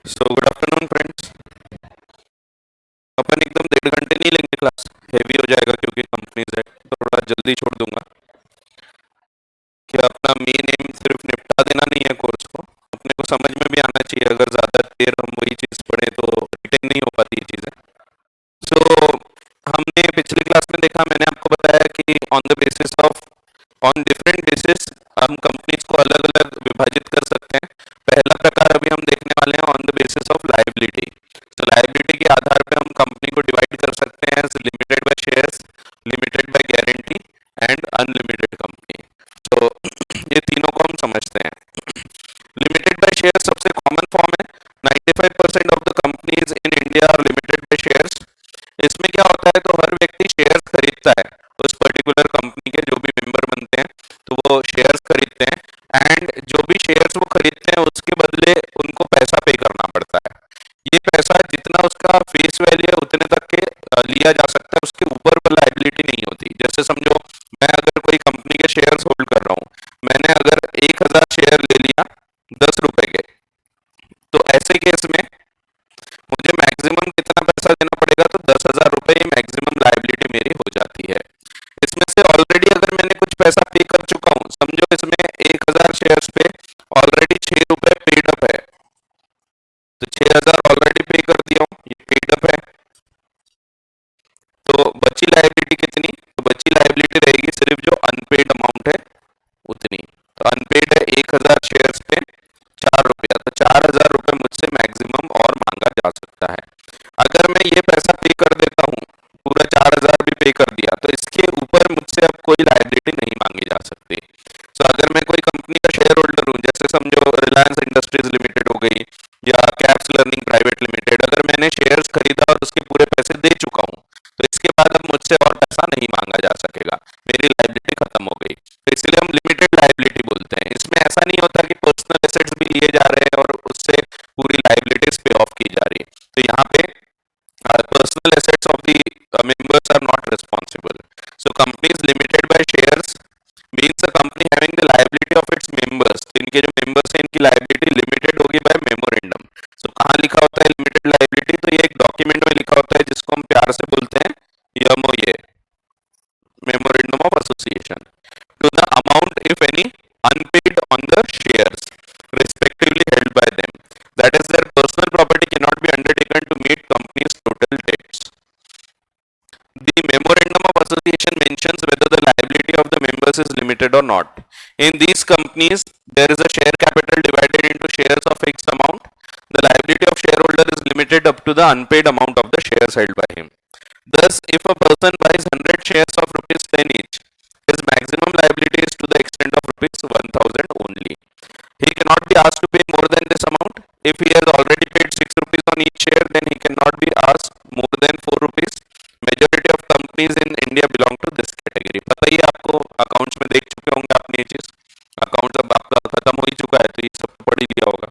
सो good afternoon friends. अपन एकदम 1.5 घंटे नहीं लेंगे, क्लास हैवी हो जाएगा क्योंकि कंपनीज है, तो थोड़ा जल्दी छोड़ दूंगा कि अपना मेन एम सिर्फ निपटा देना नहीं है कोर्स को, अपने को समझ में भी आना चाहिए। अगर ज़्यादा देर हम वही चीज़ पढ़े तो रिटेन नहीं हो पाती ये चीज़ें। सो हमने पिछली क्लास में देखा, मैंने आपको बताया कि on the basis of on different basis हम कंपनीज को अलग अलग विभाजित कर सकते हैं। पहला प्रकार अभी हम देखने वाले हैं on the basis of liability. तो लायबिलिटी के आधार पे हम कंपनी को डिवाइड कर सकते हैं limited by shares, limited by guarantee and unlimited company. तो ये तीनों को हम समझते हैं। लिमिटेड बाय शेयर्स सबसे कॉमन फॉर्म है। 95% of the companies in India are limited by shares. इसमें क्या होता है, तो हर व्यक्ति शेयर्स खरीदता है उस पर्टिकुलर कंपनी के, जो भी मेंबर बनते हैं तो वो शेयर्स खरीदते हैं, एंड जो भी शेयर्स वो खरीदते हैं उसके बदले उनको पैसा पे करना पड़ता है। ये पैसा जितना उसका फेस वैल्यू है उतने तक के लिया जा सकता है, उसके ऊपर वो लायबिलिटी नहीं होती। जैसे समझो मैं अगर कोई कंपनी के शेयर्स होल्ड कर रहा हूँ, मैंने अगर 1000 शेयर ले लिया 10 रुपए के, तो ऐसे केस में मुझे मैक्सिमम कितना पैसा देना पड़ेगा, तो 10,000 रुपए मैक्सिमम लायबिलिटी मेरी हो जाती है। इसमें से ऑलरेडी अगर मैंने कुछ पैसा पे कर चुका हूँ, समझो इसमें 1000 शेयर्स पे ऑलरेडी 6 रुपए पेड अप है, तो 6,000 ऑलरेडी पे कर दिया हूँ, ये पेड अप है। तो बची लायबिलिटी कितनी, तो बची लायबिलिटी रहेगी सिर्फ जो अनपेड अमाउंट है उतनी। तो अनपेड है 1000 शेयर्स पे 4 रुपया, तो 4,000 रुपए मुझसे मैक्सिमम और मांगा जा सकता है। अगर मैं ये पैसा पे कर देता हूँ, पूरा 4,000 भी पे कर दिया, तो इसके ऊपर मुझसे अब कोई लायबिलिटी नहीं मांगी जा सकती। तो अगर मैं कोई कंपनी का शेयर होल्डर हूँ, जैसे समझो रिलायंस इंडस्ट्रीज लिमिटेड हो गई या कैप्स लर्निंग प्राइवेट लिमिटेड, अगर मैंने शेयर्स खरीदा और उसके पूरे पैसे दे चुका हूँ, तो इसके बाद अब मुझसे और पैसा नहीं मांगा जा सकेगा, मेरी लायबिलिटी खत्म हो गई। तो इसलिए हम लिमिटेड लायबिलिटी बोलते हैं। इसमें ऐसा नहीं होता कि पर्सनल एसेट्स भी लिए जा रहे हैं और उससे पूरी लायबिलिटीज पे ऑफ की जा रही है। तो यहाँ पे personal assets of the members are not responsible. So company is limited by shares means a company having the liability of its members. तो इनके जो members हैं इनकी liability limited होगी by memorandum. So कहाँ लिखा होता है limited liability, तो ये एक डॉक्यूमेंट में लिखा होता है जिसको हम प्यार से बोलते हैं MOA, memorandum of association, to the amount if any unpaid on the shares respectively held by them, that is their personal property cannot be undertaken to meet company's total debts. The memorandum of association mentions whether the liability of the members is limited or not. In these companies, there is a share capital divided into shares of fixed amount. The liability of shareholder is limited up to the unpaid amount of the shares held by him. Thus, if a person buys 100 shares of rupees 10 each, his maximum liability is to the extent of rupees 1000 only. He cannot be asked to pay more than this amount. If he has already paid 6 rupees on each share, then he cannot be asked more than 4 rupees. Majority of companies in India belong to this category. पता ही है आपको, accounts में देख चुके होंगे आपने ये चीज। अकाउंट अब आपका खत्म हो ही चुका है, तो ये सब पढ़ ही लिया होगा।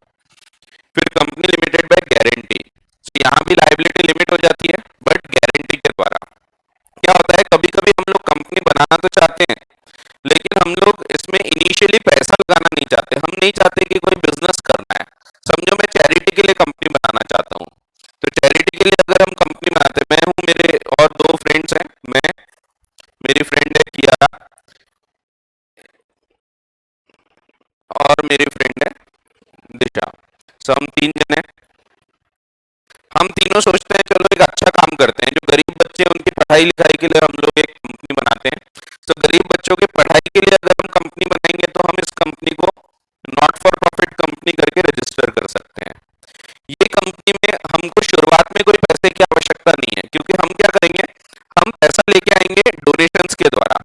फिर कंपनी लिमिटेड बाय गारंटी, यहाँ भी लायबिलिटी लिमिट हो जाती है बट गारंटी के द्वारा। क्या होता है, कभी कभी हम लोग कंपनी बनाना तो चाहते हैं, लेकिन हम लोग इसमें इनिशियली पैसा लगाना नहीं चाहते। हम नहीं चाहते कि कोई बिजनेस करना है। समझो मैं चैरिटी के लिए कंपनी बनाना चाहता हूँ, तो चैरिटी के लिए अगर हम कंपनी बनाते, मैं हूँ, मेरे और 2 फ्रेंड्स हैं, मैं, मेरी फ्रेंड है कियारा और मेरी फ्रेंड है दिशा। सो हम 3 जन हैं। हम तीनों सोचते हैं चलो एक अच्छा काम करते हैं, जो गरीब बच्चे हैं उनकी पढ़ाई लिखाई के लिए हम लोग एक कंपनी बनाते हैं। तो गरीब बच्चों की पढ़ाई के लिए अगर हम कंपनी बनाएंगे, तो हम इस कंपनी को नॉट फॉर प्रॉफिट कंपनी करके रजिस्टर कर सकते हैं। ये कंपनी में हमको शुरुआत में कोई पैसे की आवश्यकता नहीं है, क्योंकि हम क्या करेंगे, हम पैसा लेके आएंगे डोनेशंस के द्वारा।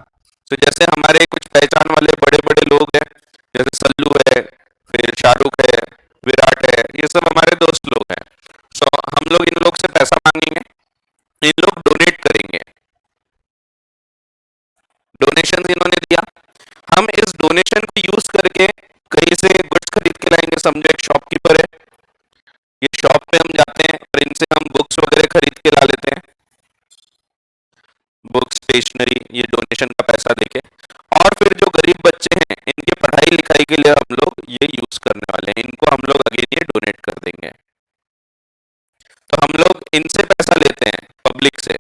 तो जैसे हमारे कुछ पहचान वाले बड़े बड़े लोग हैं, जैसे सल्लू है, फिर शाहरुख है, विराट है, ये सब हमारे दोस्त लोग हैं। सो हम लोग इन लोग से पैसा मांगेंगे, इन लोग डोनेट करेंगे, डोनेशन इन्होंने दिया, हम इस डोनेशन को यूज करके कहीं से गुड्स खरीद के लाएंगे। समझो एक शॉपकीपर है, ये शॉप पे हम जाते हैं और इनसे हम बुक्स वगैरह खरीद के ला लेते हैं, बुक्स स्टेशनरी, ये डोनेशन का पैसा देके। और फिर जो गरीब बच्चे हैं इनके पढ़ाई लिखाई के लिए हम लोग ये यूज करने वाले हैं, इनको हम लोग अगेन ये डोनेट कर देंगे। लोग इनसे पैसा लेते हैं, पब्लिक से,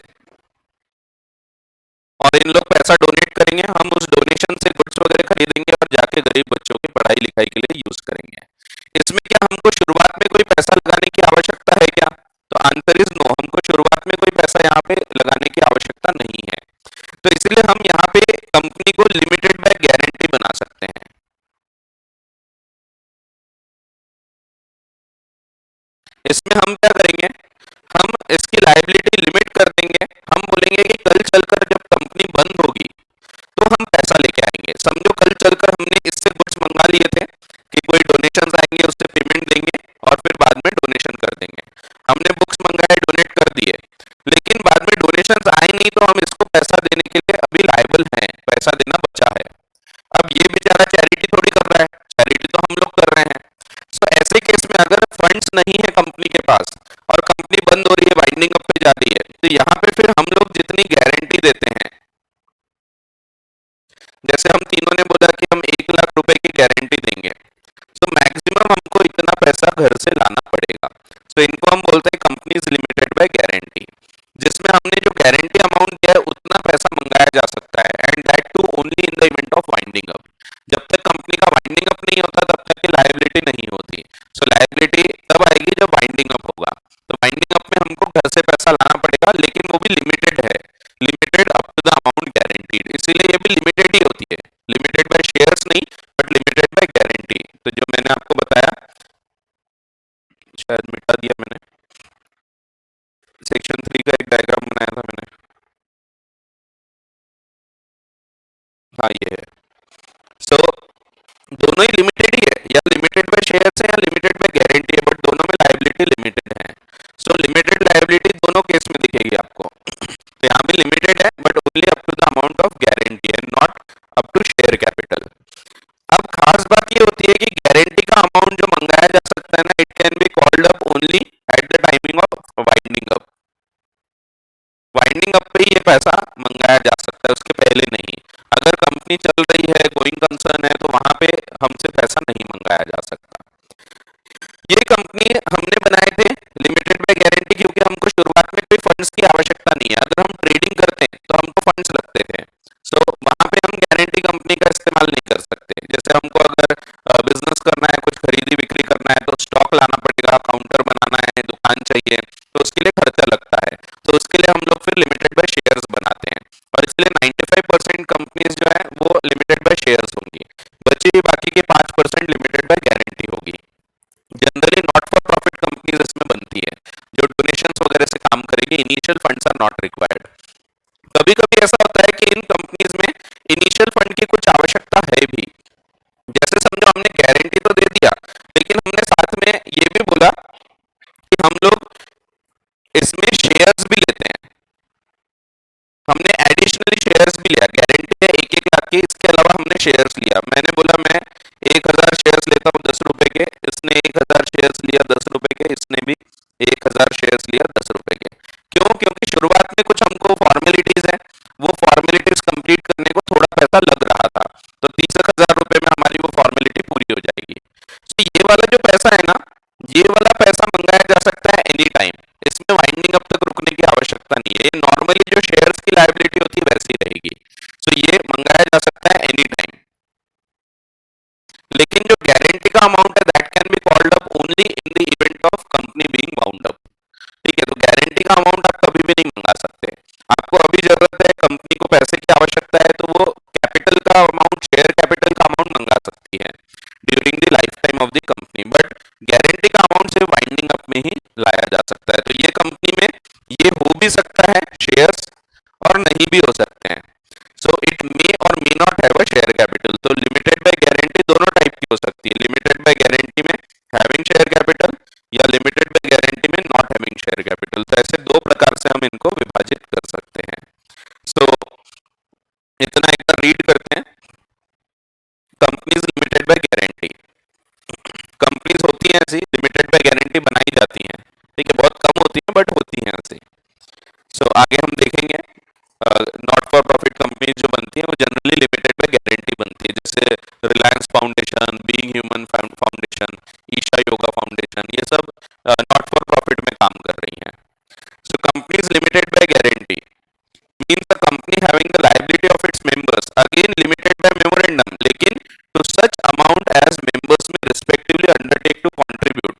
और इन लोग पैसा डोनेट करेंगे, हम उस डोनेशन से गुड्स वगैरह खरीदेंगे और जाके गरीब बच्चों की पढ़ाई लिखाई के लिए यूज करेंगे। इसमें क्या हमको शुरुआत में कोई पैसा लगाने की आवश्यकता है क्या? तो आंसर इज नो, हमको शुरुआत में कोई पैसा यहाँ पे लगाने की आवश्यकता नहीं है। तो इसलिए हम यहाँ पे कंपनी को लिमिटेड बाय गारंटी बना सकते हैं। इसमें हम क्या करेंगे, हम इसकी लायबिलिटी लिमिट कर देंगे। हम बोलेंगे कि कल चलकर जब कंपनी बंद होगी तो हम पैसा लेके आएंगे। समझो कल चलकर हमने इससे गुड्स मंगा लिए थे कि कोई डोनेशन आएंगे, उससे पेमेंट देंगे और फिर बाद में डोनेशन कर देंगे। हमने बुक्स मंगाए, डोनेट कर दिए, लेकिन बाद में डोनेशन आए नहीं, तो हम इसको पैसा देने के लिए अभी लायबल हैं, पैसा देना बचा है। अब ये बेचारा चैरिटी थोड़ी कर रहा है, चैरिटी तो हम लोग कर रहे हैं। सो ऐसे केस में अगर फंड्स नहीं है कंपनी के पास और कंपनी बंद हो रही है, वाइंडिंग अप पे जा रही है, तो यहाँ पे फिर हम लोग जितनी गारंटी देते हैं, जैसे हम तीनों ने बोला कि हम 1 लाख रुपए की गारंटी देंगे, तो मैक्सिमम हमको इतना पैसा घर से लाना पड़ेगा। तो इनको हम बोलते हैं कंपनीज लिमिटेड बाय गारंटी, जिसमें हमने जो गारंटी अमाउंट दिया है उतना पैसा मंगाया जा सकता है, and that too only in the event of winding up. जब तक कंपनी का वाइंडिंग अप नहीं होता तब तक की लायबिलिटी नहीं होती। सो लायबिलिटी तब आएगी जब वाइंडिंग अप होगा। तो वाइंडिंग अप में हमको घर से पैसा लाना पड़ेगा, लेकिन वो भी लिमिटेड है, limited up to the amount guaranteed, इसीलिए ये भी लिमिटेड ही होती है, लिमिटेड बाय शेयर्स नहीं बट लिमिटेड बाय गारंटी। तो जो मैंने आपको बताया, शायद मिटा दिया मैंने, सेक्शन 3 का एक डायग्राम बनाया था मैंने, हाँ ये है। सो दोनों ही लिमिटेड ही है, या लिमिटेड बाय शेयर्स है या लिमिटेड बाय गारंटी है, बट दोनों में लायबिलिटी लिमिटेड है। सो लिमिटेड लायबिलिटी दोनों केस में दिखेगी आपको। तो यहाँ भी लिमिटेड है but only up to the amount of guarantee and not up to share capital. अब खास बात ये होती है कि गारंटी का अमाउंट जो मंगाया जा सकता है ना, it can be called up only at the timing of winding up. Winding up पे ही ये पैसा मंगाया जा सकता है, उसके पहले नहीं। अगर कंपनी चल रही है, गोइंग कंसर्न है, तो वहां पे हमसे पैसा नहीं मंगाया जा सकता। ये कंपनी हमने बनाए थे लिमिटेड बाय गारंटी, क्योंकि हमको शुरुआत में कोई फंड्स की आवश्यकता नहीं है। अगर हम ट्रेडिंग करते हैं तो हमको फंड्स लगते थे, सो वहां पे हम गारंटी कंपनी का इस्तेमाल नहीं कर सकते। जैसे हमको अगर बिजनेस करना है, कुछ खरीदी बिक्री करना है, तो स्टॉक लाना पड़ेगा, काउंटर बनाना है, दुकान चाहिए, तो उसके लिए खर्चा लगता है। तो उसके लिए हम लोग फिर लिमिटेड बाय शेयर्स बनाते हैं, और इसलिए 95% कंपनीज जो है वो लिमिटेड बाय शेयर्स होंगी, बची हुई बाकी के 5% लिमिटेड बाय गारंटी होगी। Generally not for profit companies इसमें बनती है, जो डोनेशंस वगैरह से काम करेगी। Initial funds are not required. कभी कभी ऐसा होता है कि इन कंपनीज में इनिशियल फंड की कुछ आवश्यकता है भी। जैसे समझो हमने गारंटी तो दे दिया, लेकिन हमने साथ में ये भी बोला कि हम लोग इसमें शेयर्स भी लेते हैं, हमने एडिशनली शेयर्स भी लिया। गारंटी है 1-1 लाख की, इसके अलावा हमने शेयर्स लिया। मैंने बोला मैं 1000 शेयर्स लेता हूँ 10 रुपए के, इसने 1000 शेयर्स लिया 10 रुपए के, इसने भी 1000 शेयर्स लिया 10 रुपए के। क्यों? क्योंकि शुरुआत में कुछ हमको फॉर्मेलिटीज है, वो फॉर्मेलिटीज कंप्लीट करने को थोड़ा पैसा लग रहा था, तो 30,000 रुपए में हमारी वो फॉर्मेलिटी पूरी हो जाएगी। तो ये वाला जो पैसा है ना, ये वाला पैसा मंगाया जा सकता है एनी टाइम, इसमें वाइंडिंग अप तक रुकने की आवश्यकता नहीं है। ये नॉर्मली जो शेयर्स की लायबिलिटी होती है वैसी रहेगी। सो ये मंगाया जा सकता है एनी टाइम, लेकिन जो गारंटी का अमाउंट है that can be called up only in the event of company being bound up. ठीक है, तो गारंटी का अमाउंट आप कभी भी नहीं मंगा सकते। आपको अभी जरूरत है, कंपनी को पैसे की आवश्यकता है, तो वो कैपिटल का अमाउंट, शेयर कैपिटल का अमाउंट मंगा सकती है during the life time of the company, but guarantee का अमाउंट सिर्फ वाइंडिंग अप में ही लाया जा सकता है। तो ये कंपनी में ये हो भी सकता है शेयर्स, और नहीं भी हो सकते हैं। सो इट मे और may not have a share capital. तो लिमिटेड बाय गारंटी दोनों टाइप की हो सकती है, लिमिटेड बाय गारंटी में हैविंग शेयर कैपिटल, या लिमिटेड बाय गारंटी में नॉट हैविंग शेयर कैपिटल। तो ऐसे दो प्रकार से हम इनको विभाजित कर सकते हैं। सो इतना एक बार रीड करते हैं। Companies limited by guarantee, companies होती हैं ऐसी लिमिटेड बाय गारंटी बनाई जाती हैं, ठीक है, बहुत कम होती हैं बट होती हैं ऐसी। सो आगे हम देखेंगे नॉट फॉर प्रॉफिट कंपनी जो बनती है वो जनरली लिमिटेड बाय गारंटी बनती है, जैसे Reliance foundation, being human foundation, Isha Yoga foundation, ये सब नॉट फॉर प्रॉफिट में काम कर रही हैं। limited by guarantee means the company having the liability of its members again limited by memorandum, लेकिन to such amount as members may respectively undertake to contribute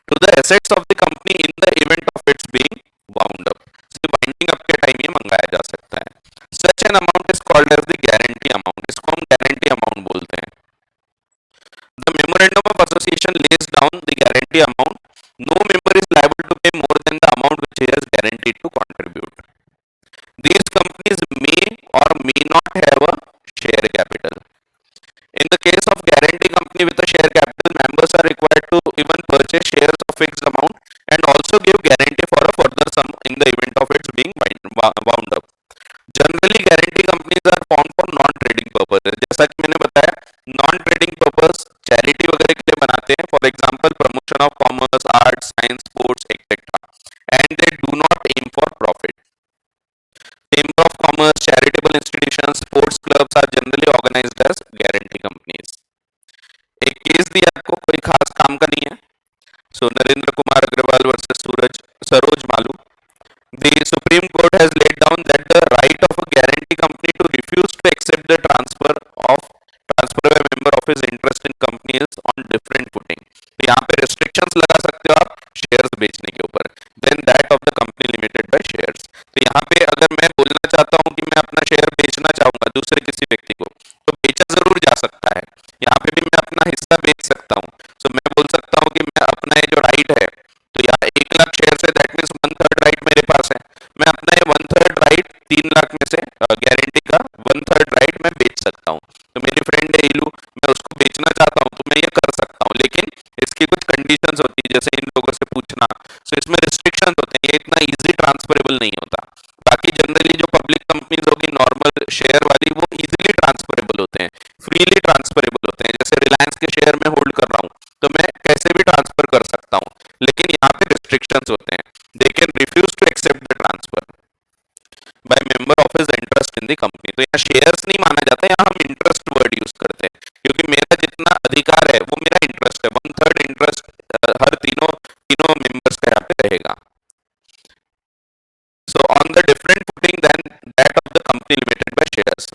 to the assets of the company in the event of its being wound up. So winding up के time ये मंगाया जा सकता है. Such an amount is called as the guarantee amount. इसको हम guarantee amount बोलते हैं. The memorandum of association lays down the guarantee amount. No member is liable to pay more than the amount which he has guaranteed to contribute. These companies may or may not have a share capital. In the case of guarantee company with a share capital, members are required to even purchase shares of fixed amount and also give guarantee for a further sum in the event of its being wound up. Generally, guarantee companies are formed for non-trading purposes. जैसा कि मैंने बताया, non-trading purpose charity वगैरह के लिए बनाते हैं. For example, promotion of commerce, arts, science, sports, etc. And they do not aim for profit. Chamber of Commerce, charitable institutions, sports clubs are generally organized as guarantee companies. एक case दिया आपको, कोई खास काम का नहीं है. So Narendra Kumar Agarwal versus Saroj Malu. The Supreme Court has laid down that the right of a guarantee company to refuse to accept the transfer by member of his interest in company is on different footing. तो यहाँ पे restrictions लगा सकते हो आप shares बेचने के ऊपर. Then that of the company limited by shares. तो यहाँ पे अगर मैं बोलना चाहता हूँ कि मैं अपना शेयर बेचना चाहूंगा दूसरे किसी व्यक्ति को, तो बेचा जरूर जा सकता है. यहाँ पे भी मैं अपना हिस्सा बेच सकता हूँ. तो मैं बोल सकता हूँ कि मैं अपना ये जो राइट है, तो यहाँ 1 lakh share say that means 1/3 right मेरे पास है. मैं अपना ये 1/3 राइट 3 लाख में से गारंटी का 1/3 राइट मैं बेच सकता हूँ. तो मेरी फ्रेंड है इलू, मैं उसको बेचना चाहता हूँ तो मैं ये कर सकता हूँ, लेकिन इसकी कुछ कंडीशंस होती है, जैसे इन लोगों से पूछना. सो इसमें रिस्ट्रिक्शंस होते हैं, ये इतना इजी ट्रांसफरेबल नहीं होता. बाकी जनरली जो पब्लिक कंपनीज होगी नॉर्मल शेयर वाली, वो इजीली ट्रांसफरेबल होते हैं, फ्रीली ट्रांसफरेबल होते हैं. जैसे रिलायंस के शेयर में होल्ड कर रहा हूँ तो मैं कैसे भी ट्रांसफर कर सकता हूँ, लेकिन यहाँ पे रिस्ट्रिक्शंस होते हैं. They can refuse to accept the transfer by member of his interest in the company. तो यहाँ शेयर्स नहीं माना जाता, यहाँ हम इंटरेस्ट वर्ड यूज करते हैं, क्योंकि मेरा जितना अधिकार है वो मेरा इंटरेस्ट है. 1/3 इंटरेस्ट हर तीनों मेंबर्स का यहाँ पे रहेगा. So on the different footing than that of the company limited by shares.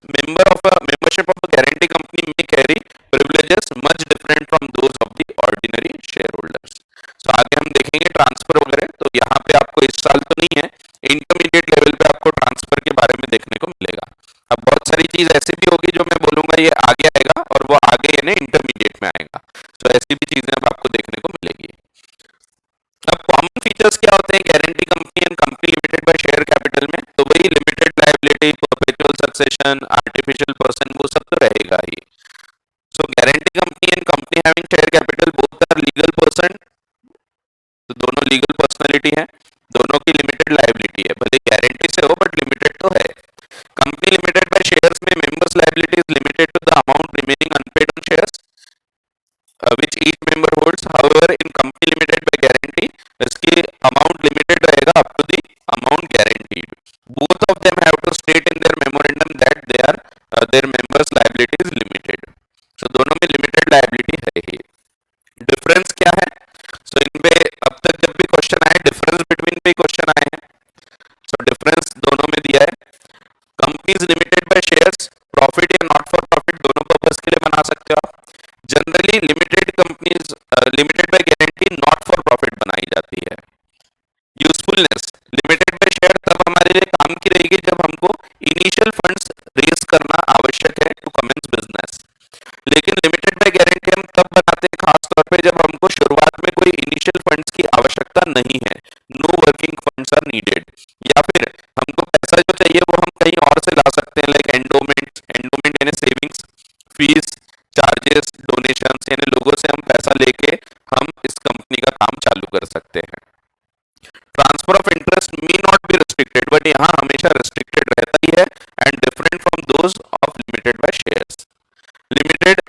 Membership of a guarantee company may carry privileges much different from those of the ordinary shareholders. So आगे हम देखेंगे transfer वगैरह. तो यहाँ पे आपको इस साल तो नहीं है, इंटरमीडिएट लेवल पे आपको ट्रांसफर के बारे में देखने को मिलेगा. अब बहुत सारी चीज ऐसी भी होगी जो मैं बोलूंगा ये आगे आएगा, और वो आगे यानी इंटरमीडिएट में आएगा. तो ऐसी भी चीजें अब आपको देखने को मिलेगी. अब कॉमन फीचर्स क्या होते हैं guarantee company and company limited by share capital में? तो वही limited liability, perpetual succession, artificial person, वो सब तो रहेगा ही. So guarantee company and company having share capital both are legal person. तो दोनों लीगल पर्सनालिटी है, दोनों की लिमिटेड लायबिलिटी है, भले गारंटी से हो बट लिमिटेड तो है. कंपनी लिमिटेड बाय शेयर्स में members liability is limited to the amount remaining unpaid on shares which each member holds. However, in company limited by guarantee, इसकी amount limited रहेगा up to the amount guaranteed. Both of them have to state in their memorandum that they are their members' liability is limited. So दोनों में limited liability है ही. Difference क्या है? So इनपे अब तक जब भी क्वेश्चन आए difference between पे क्वेश्चन आए हैं. So difference दोनों में दिया है. Companies limited by shares, profit या not for profit दोनों पर्पस के लिए बना सकते हो आप. Generally limited companies limited by guarantee not for profit बनाई जाती है. यूजफुलनेस, लिमिटेड बाय शेयर तब हमारे लिए काम की रहेगी जब हमको इनिशियल फंड्स रेज करना आवश्यक है टू कमेंस बिजनेस. लेकिन लिमिटेड बाय गारंटी हम तब बनाते हैं खास तौर पे जब हमको शुरुआत में कोई इनिशियल फंड्स की आवश्यकता नहीं है, no working funds are needed, या फिर हमको पैसा जो चाहिए वो हम कहीं और से ला सकते हैं, लाइक एंडोमेंट यानी सेविंग्स, फीस, चार्जेस, डोनेशंस, यानी लोगों से हम पैसा लेके हम इस कंपनी का काम चालू कर सकते हैं. Transfer of interest may not be restricted, but यहाँ हमेशा रिस्ट्रिक्टेड रहता ही है and different from those of limited by shares. Limited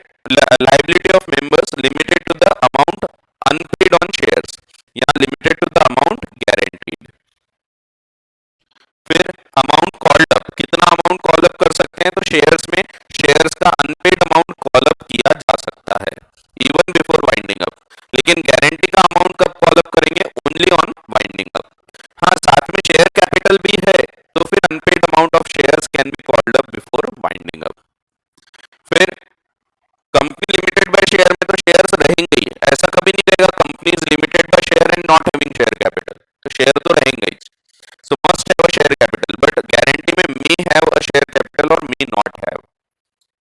liability of members limited to the amount unpaid on shares, यहाँ limited to the amount guaranteed. फिर amount called up, कितना amount call up कर सकते हैं? तो शेयर्स में shares का unpaid amount call up किया जा सकता है इवन बिफोर वाइंडिंग अप. लेकिन गारंटी का अमाउंट कब कॉल अप करेंगे? Only on winding up. हाँ, साथ में शेयर कैपिटल भी है, तो फिर unpaid amount of shares can be called up before winding up. फिर कंपनी लिमिटेड बाय शेयर में तो शेयर्स रहेंगे ही, ऐसा कभी नहीं रहेगा company is limited by share and not having share capital, तो शेयर तो रहेंगे ही। सो must have a share capital, but guarantee में may have a share capital और may not have.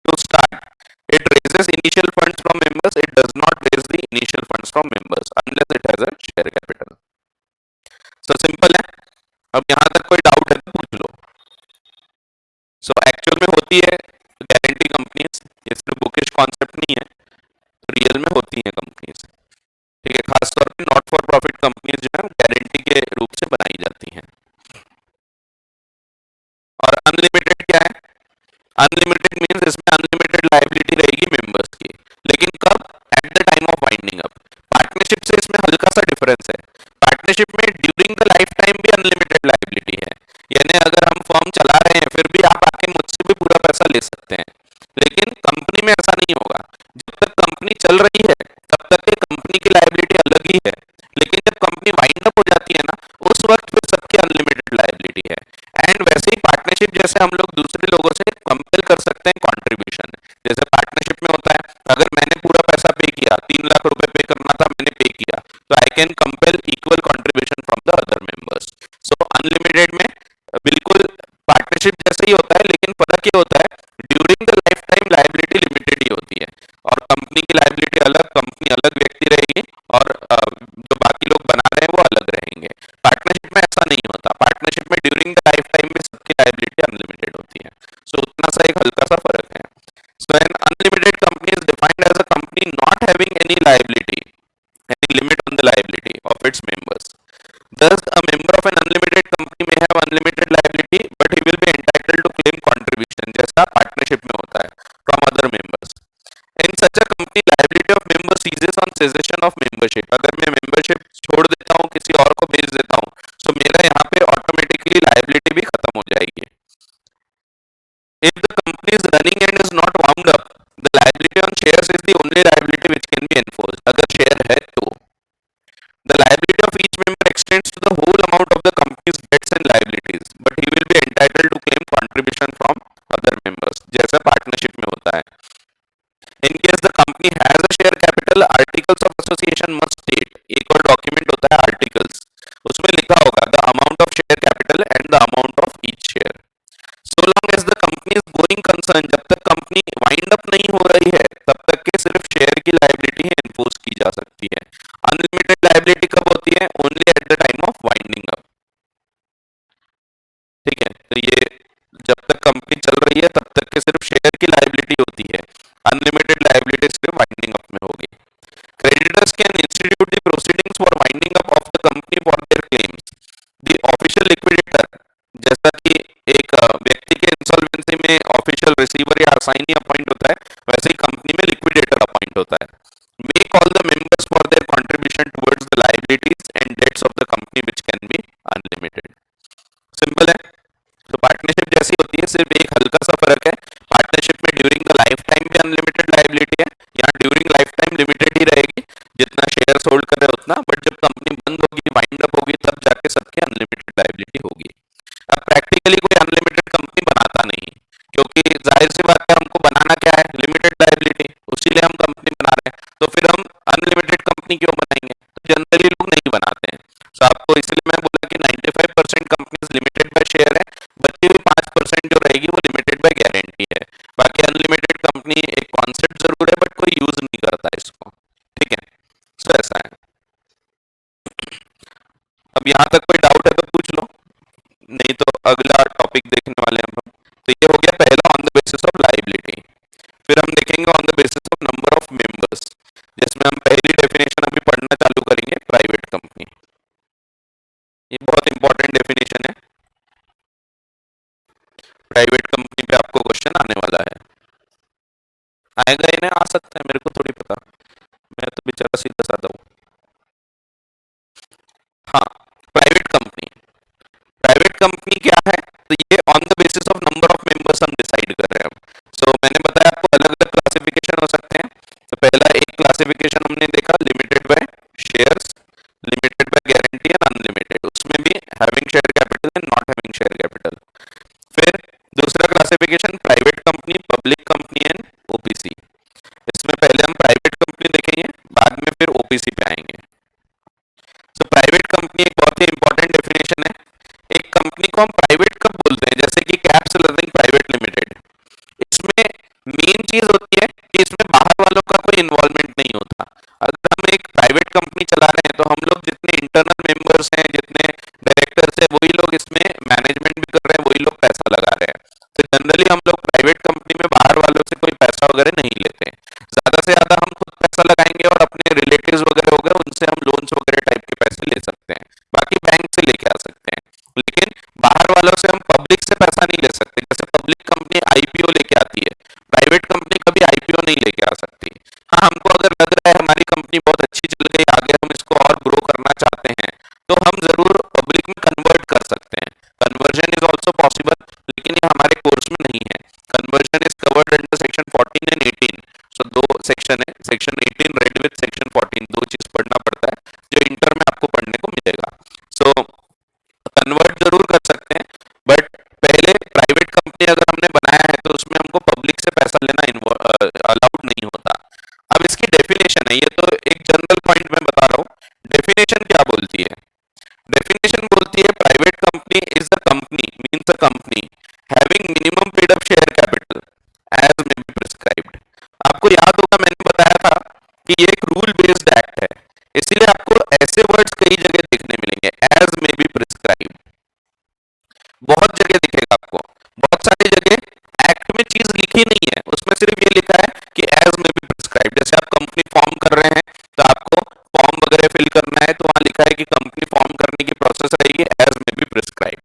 To start it raises initial funds from members, it does not raise the initial funds from members unless it has a share capital. So simple है। अब यहां तक कोई doubt है तो पूछ लो। So actual में होती है गारंटी कंपनीज, ये सिर्फ बुकिश कॉन्सेप्ट नहीं है, रियल में होती है कंपनीज। ठीक है, खासतौर पे नॉट फॉर प्रॉफिट कंपनीज जो है गारंटी के रूप से बनाई जाती हैं। और अनलिमिटेड क्या है? अनलिमिटेड मींस इसमें अनलिमिटेड लायबिलिटी रहेगी मेंबर्स की, लेकिन कब? At the time of winding up. Partnership से इसमें हल्का सा डिफरेंस है। पार्टनरशिप में ड्यूरिंग द लाइफ टाइम भी अनलिमिटेड लायबिलिटी है, यानी अगर हम फर्म चला रहे हैं फिर भी आप आके मुझसे भी पूरा पैसा ले सकते हैं, लेकिन कंपनी में ऐसा नहीं होगा। जब तक कंपनी चल रही है तब तक के कंपनी की लायबिलिटी अलग ही है, लेकिन जब कंपनी वाइंड अप हो जाती है ना, उस वक्त फिर सबकी अनलिमिटेड लायबिलिटी है। एंड वैसे ही पार्टनरशिप जैसे हम लोग दूसरे लोगों से कंपेल कर सकते हैं कंट्रीब्यूशन, जैसे पार्टनरशिप में होता है अगर मैंने पूरा पैसा पे किया, 3 लाख रुपए पे करना था, मैंने पे किया, तो I can compel equal contribution from the other members. So unlimited में बिल्कुल पार्टनरशिप जैसे ही होता है, लेकिन फर्क ये होता है during the lifetime liability limited ही होती है, और कंपनी की लायबिलिटी अलग, कंपनी अलग व्यक्ति रहेगी, और जो बाकी लोग बना रहे हैं वो अलग रहेंगे। पार्टनरशिप में ऐसा नहीं होता, पार्टनरशिप में ड्यूरिंग द लाइफ टाइम में सबकी लायबिलिटी अनलिमिटेड होती है। सो उतना सा एक हल्का सा फर्क है। So an unlimited company is defined as a company not having any liability, any limit on the liability of its members. Thus, a member of an unlimited company may have unlimited liability, but he will be entitled to claim contribution, जैसा partnership में होता है, from other members. In such a company, liability of member ceases on cessation of membership. अगर मैं membership छोड़ देता हूँ, किसी और को बेच देता हूँ, तो मेरा यहाँ पे automatically liability भी खत्म हो जाएगी। If the company is running and is not wound up, the liability on shares is the only liability which can be enforced. अगर share है तो the liability of each member extends to the whole amount of the company's debts and liabilities, but he will be entitled to claim contribution from other members, जैसा partnership में होता है। In case the company has a share capital, articles of association must state, एक और document होता है articles, उसमें लिखा होगा the amount of share capital and the amount of each share. So long as the company is going concern, जब तक company wind up नहीं हो रही है तब तक के सिर्फ शेयर की लायबिलिटी ही एनफोर्स की जा सकती है। अनलिमिटेड लायबिलिटी कब होती है? Only at the time of winding up. ठीक है, तो ये जब तक कंपनी चल रही है तब तक के सिर्फ शेयर की लायबिलिटी होती है, अनलिमिटेड लायबिलिटी सिर्फ वाइंडिंग अप में होगी। Creditors can institute the proceedings for winding up of the company for their claims. The official liquidator, जैसा कि एक व्यक्ति के इंसॉल्वेंसी में ऑफिशियल रिसीवर या असाइनी अपॉइंट होता है, वैसे ही कंपनी में लिक्विडेटर अपॉइंट होता है। May call the members for their contribution towards the liabilities and debts of the company which can be unlimited. Simple है। तो पार्टनरशिप जैसी होती है, सिर्फ एक हल्का सा फर्क है, पार्टनरशिप में ड्यूरिंग द लाइफ टाइम भी अनलिमिटेड लायबिलिटी है, यहाँ ड्यूरिंग लाइफ टाइम लिमिटेड ही रहेगी, जितना शेयर होल्ड कर रहे उतना, बट जब कंपनी बंद होगी, वाइंड अप होगी, तब जाके सबकी अनलिमिटेड लायबिलिटी होगी। अब प्रैक्टिकली कोई अनलिमिटेड कंपनी बनाता नहीं, क्योंकि जाहिर सी बात है हमको बनाना क्या है? लिमिटेड लायबिलिटी, उसी लिए हम कंपनी बना रहे हैं, तो फिर हम अनलिमिटेड कंपनी क्यों बनाएंगे? तो जनरली लोग नहीं बनाते हैं। तो आपको इसलिए मैं बोला कि 95% कंपनीज लिमिटेड बाय शेयर है, बची हुई 5% जो रहेगी वो लिमिटेड बाय गारंटी है। बाकी अनलिमिटेड कंपनी एक कॉन्सेप्ट जरूर है, बट कोई यूज नहीं करता इसको। ठीक है, सो ऐसा है। अब यहाँ तक कोई डाउट है तो पूछ लो, नहीं तो अगला टॉपिक देखने वाले हम लोग। तो ये हो गया पहला, on the basis of liability. फिर हम देखेंगे on the basis of number of members, जिसमें हम पहली डेफिनेशन अभी पढ़ना चालू करेंगे, प्राइवेट कंपनी। ये बहुत इंपॉर्टेंट डेफिनेशन है, प्राइवेट कंपनी पे आपको क्वेश्चन आने वाला है। आएगा या नहीं आ सकता है मेरे को थोड़ी पता, मैं तो बेचारा सीधा साधा हूँ। हाँ, प्राइवेट कंपनी, प्राइवेट कंपनी क्या है? तो ये on the basis of number of members हम डिसाइड कर रहे हैं। सो मैंने बताया आपको अलग अलग क्लासिफिकेशन हो सकते हैं। तो पहला एक क्लासिफिकेशन हमने देखा limited by shares, limited by guarantee and unlimited, उसमें भी having share capital and not having share capital. फिर दूसरा classification private company, public company and OPC. इसमें पहले हम प्राइवेट कंपनी देखेंगे, बाद में फिर ओपीसी पे आएंगे। तो प्राइवेट कंपनी एक बहुत ही इंपॉर्टेंट डेफिनेशन है। एक कंपनी को हम प्राइवेट कब बोलते हैं, जैसे कि कैप्स लर्निंग प्राइवेट लिमिटेड, इसमें मेन चीज होती है कि इसमें बाहर वालों का कोई इन्वॉल्वमेंट नहीं होता। अगर हम एक प्राइवेट कंपनी चला रहे हैं तो हम लोग जितने इंटरनल मेंबर्स हैं, जितने डायरेक्टर्स हैं, वही लोग इसमें मैनेजमेंट भी कर रहे हैं, वही लोग पैसा लगा रहे हैं। तो जनरली हम लोग प्राइवेट कंपनी में बाहर वालों से कोई पैसा वगैरह नहीं लेते। ज्यादा से ज्यादा हम खुद पैसा लगाएंगे और अपने रिलेटिव्स वगैरह हो गए उनसे हम लोन्स वगैरह टाइप के पैसे ले सकते हैं, बाकी बैंक से लेके आ सकते हैं। लेकिन बाहर वालों से हम पब्लिक से पैसा नहीं ले सकते। जैसे पब्लिक कंपनी आईपीओ लेके आती है, प्राइवेट कंपनी कभी आईपीओ नहीं लेके आ सकती। हाँ, हमको अगर लग रहा है हमारी कंपनी बहुत अच्छी चल गई, आगे हम इसको और ग्रो करना चाहते हैं, तो हम जरूर पब्लिक में कन्वर्ट कर सकते हैं। कन्वर्जन इज ऑल्सो पॉसिबल, लेकिन ये हमारे कोर्स में नहीं है। Conversion is covered under section 14 and 18। सो दो सेक्शन है, सेक्शन 18 रेड विद सेक्शन 14, दो चीज पढ़ना पड़ता है जो इंटर में आपको पढ़ने को मिलेगा। सो कन्वर्ट जरूर कर सकते हैं, बट पहले प्राइवेट कंपनी अगर हमने बनाया है तो उसमें हमको पब्लिक से पैसा लेना अलाउड नहीं होता। अब इसकी डेफिनेशन है, ये तो एक जनरल पॉइंट में बता रहा हूँ। डेफिनेशन क्या बोलती है? डेफिनेशन बोलती है private company is the company means a company having minimum paid up share capital as may be prescribed. आपको याद होगा मैंने बताया था कि ये एक रूल बेस्ड एक्ट है, इसीलिए आपको ऐसे वर्ड्स कई जगह देखने मिलेंगे, एज मे बी प्रिस्क्राइब्ड। बहुत जगह दिखेगा आपको, बहुत सारी जगह एक्ट में चीज लिखी नहीं है, उसमें सिर्फ ये लिखा है कि एज मे बी प्रिस्क्राइब्ड। जैसे आप कंपनी फॉर्म कर रहे हैं तो आपको फॉर्म वगैरह फिल करना है, तो वहां लिखा है कि कंपनी फॉर्म करने की प्रोसेस रहेगी एज मे बी प्रिस्क्राइब्ड।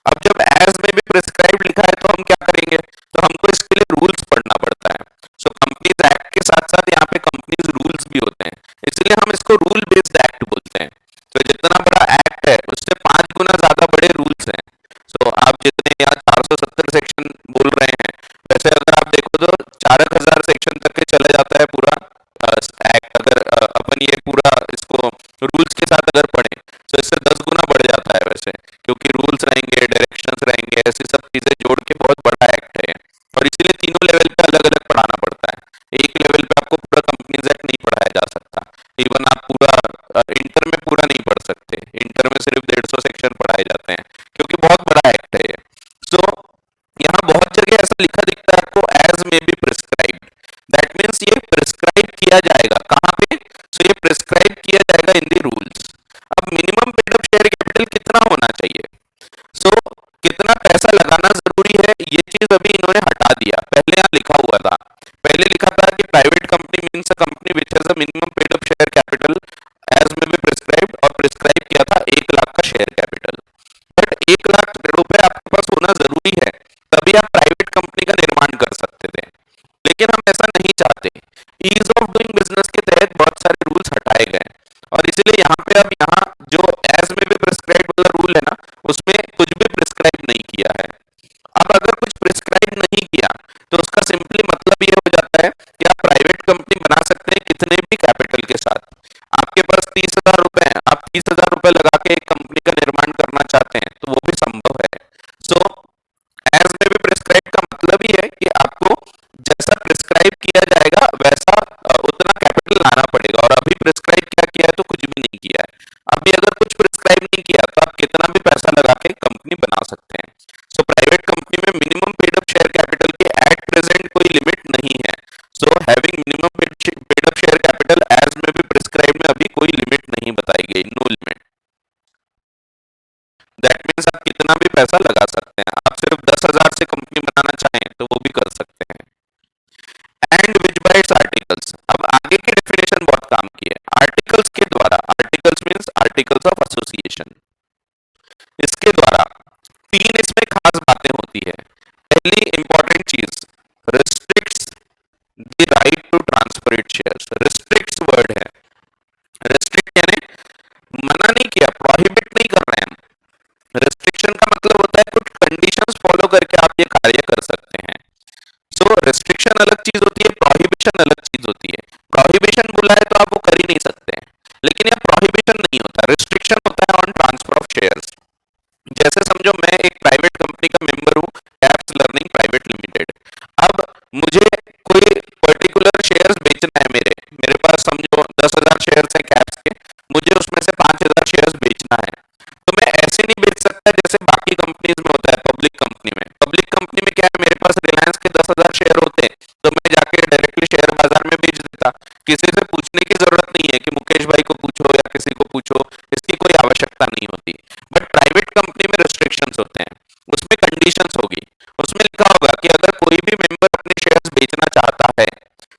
अब जब एज मे बी प्रिस्क्राइब्ड लिखा है तो हम क्या करेंगे, तो हमको इसके लिए रूल्स पढ़ना पड़ता है। सो कंपनीज एक्ट के साथ साथ यहाँ पे कंपनीज रूल्स भी होते हैं, इसलिए हम इसको रूल बेस्ड एक्ट बोलते हैं। तो जितना बड़ा एक्ट है उससे 5 गुना ज्यादा बड़े रूल्स हैं। तो आप जितने यहाँ 470 सेक्शन बोल रहे हैं, वैसे अगर आप देखो तो 4000 सेक्शन तक के चला जाता है पूरा एक्ट। अगर अपन ये पूरा इसको रूल्स के साथ अगर पढ़े तो इससे 10 गुना बढ़ जाता है वैसे, क्योंकि रूल्स रहेंगे, डायरेक्शंस रहेंगे, ऐसी सब चीजें जोड़ के बहुत बड़ा एक्ट है। और इसीलिए तीनों लेवल पे अलग अलग पढ़ाना पड़ता है। एक लेवल पे आपको पूरा कंपनीज एक्ट नहीं पढ़ाया जा सकता, इवन आप पूरा इंटर में पूरा नहीं पढ़ सकते। इंटर में सिर्फ 150 सेक्शन पढ़ाए जाते हैं, क्योंकि बहुत बड़ा एक्ट है। सो यहाँ बहुत जगह ऐसा लिखा दिखता है आपको as may be prescribed, that means ये प्रिस्क्राइब किया जाएगा कहाँ पे, सो ये प्रिस्क्राइब किया जाएगा इन द रूल्स। अब minimum paid up share capital कितना होना चाहिए, सो कितना पैसा लगाना जरूरी है, ये चीज अभी इन्होंने हटा दिया। पहले यहाँ लिखा हुआ था, पहले लिखा था कि private company means a company which has a minimum paid up share capital as may be prescribed, और प्रिस्क्राइब किया था 1 लाख का शेयर कैपिटल। बट 1 लाख रुपए आपके पास होना जरूरी है, तभी आप प्राइवेट कंपनी का निर्माण कर सकते थे। लेकिन हम ऐसा नहीं चाहते, ईज ऑफ डूइंग बिजनेस के तहत बहुत सारे रूल्स हटाए गए, और इसीलिए यहाँ पे अब यहाँ जो एज में भी प्रिस्क्राइब वाला रूल है ना, उसमें कुछ भी प्रिस्क्राइब नहीं किया है। अब अगर कुछ प्रिस्क्राइब नहीं किया तो उसका सिंपली मतलब ये हो जाता है कि आप प्राइवेट कंपनी बना सकते हैं कितने भी कैपिटल के साथ। आपके पास 30,000 रुपए हैं, आप 30,000 रुपए लगा के एक कंपनी का निर्माण करना चाहते हैं तो वो भी संभव है। So as may be prescribe का मतलब ही है कि आपको जैसा प्रिस्क्राइब किया जाएगा वैसा उतना कैपिटल लाना पड़ेगा, और अभी प्रिस्क्राइब क्या किया है तो कुछ भी नहीं किया है। अभी अगर कुछ प्रिस्क्राइब नहीं किया तो आप कितना भी पैसा लगा के कंपनी बना सकते हैं। सो प्राइवेट कंपनी में minimum paid up share capital की एट प्रेजेंट कोई लिमिट नहीं है। So having minimum paid up share capital as may be prescribe में अभी कोई लिमिट नहीं बताई गई, नो लिमिट। दैट मीन्स आप कितना भी पैसा लगा सकते हैं, आप सिर्फ 10,000 से कंपनी बनाना चाहें तो वो भी कर सकते हैं। And which bye its articles, अब आगे की डेफिनेशन बहुत काम की है, आर्टिकल्स के द्वारा, articles means articles of association, इसके द्वारा 3 इसमें खास बातें होती है। पहली इंपॉर्टेंट चीज, restricts the right to transfer it shares. Restricts word है, रिस्ट्रिक्ट यानी मना नहीं किया, प्रोहिबिट नहीं कर रहे हैं। रिस्ट्रिक्शन का मतलब होता है कुछ कंडीशंस फॉलो करके आप ये कार्य कर सकते हैं। सो रिस्ट्रिक्शन अलग चीज होती है, प्रोहिबिशन अलग चीज होती है। प्रोहिबिशन बोला है तो आप वो कर ही नहीं सकते हैं, लेकिन यह प्रोहिबिशन नहीं होता, रिस्ट्रिक्शन होता है ऑन ट्रांसफर ऑफ शेयर्स। जैसे समझो मैं एक प्राइवेट कंपनी का मेंबर हूँ, कैप्स लर्निंग प्राइवेट लिमिटेड। अब मुझे कोई पर्टिकुलर शेयर्स बेचना है, मेरे मेरे पास समझो 10,000 शेयर्स है कैप्स के, मुझे उसमें से 5,000 शेयर्स बेचना है। तो मैं ऐसे नहीं बेच सकता जैसे बाकी कंपनीज में होता है। पब्लिक कंपनी में क्या है, मेरे पास रिलायंस के 10,000 शेयर होते हैं, तो मैं जाके डायरेक्टली शेयर बाजार में बेच देता, किसी से पूछने की जरूरत नहीं है कि मुकेश भाई को पूछो या किसी को पूछो, इसकी कोई आवश्यकता नहीं होती। बट प्राइवेट कंपनी में रिस्ट्रिक्शंस होते हैं, उसमें कंडीशंस होगी, उसमें लिखा होगा कि अगर कोई भी मेंबर अपने शेयर्स बेचना चाहता है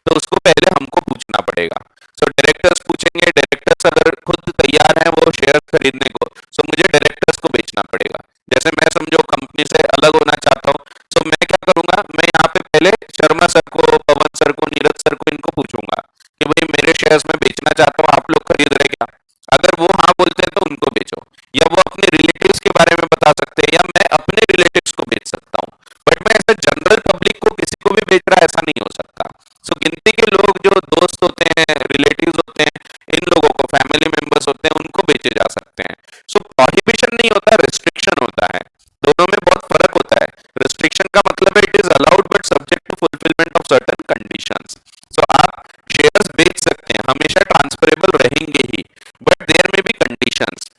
तो उसको पहले हमको पूछना पड़ेगा। सो डायरेक्टर्स पूछेंगे, डायरेक्टर्स अगर खुद तैयार हैं वो शेयर्स खरीदने को, सो मुझे डायरेक्टर्स को बेचना पड़ेगा। जैसे मैं समझो कंपनी से अलग होना चाहता हूँ, सो मैं क्या करूंगा, मैं यहाँ पे पहले शर्मा सर को, पवन सर को, नीरज सर को, इनको पूछूंगा कि भाई मेरे शेयर्स में बेचना चाहता हूँ, आप लोग खरीद रहे क्या? अगर वो हाँ बोलते हैं तो उनको बेचो, या वो अपने रिलेटिव्स के बारे में बता सकते हैं, या मैं अपने रिलेटिव्स को बेच सकता हूँ। बट मैं ऐसे जनरल पब्लिक को किसी को भी बेच रहा है, ऐसा नहीं हो सकता। सो गिनती के लोग जो दोस्त होते हैं, रिलेटिव्स होते हैं, इन लोगों को, फैमिली मेंबर्स होते हैं, उनको बेचे जा सकते हैं। सो प्रोहिबिशन नहीं होता, रिस्ट्रिक्शन होता है। दोनों में बहुत फर्क होता है। रिस्ट्रिक्शन का मतलब है it is allowed but subject to fulfilment of certain conditions. So आप शेयर्स बेच सकते हैं, हमेशा ट्रांसफरेबल रहेंगे ही, बट देयर में भी कंडीशंस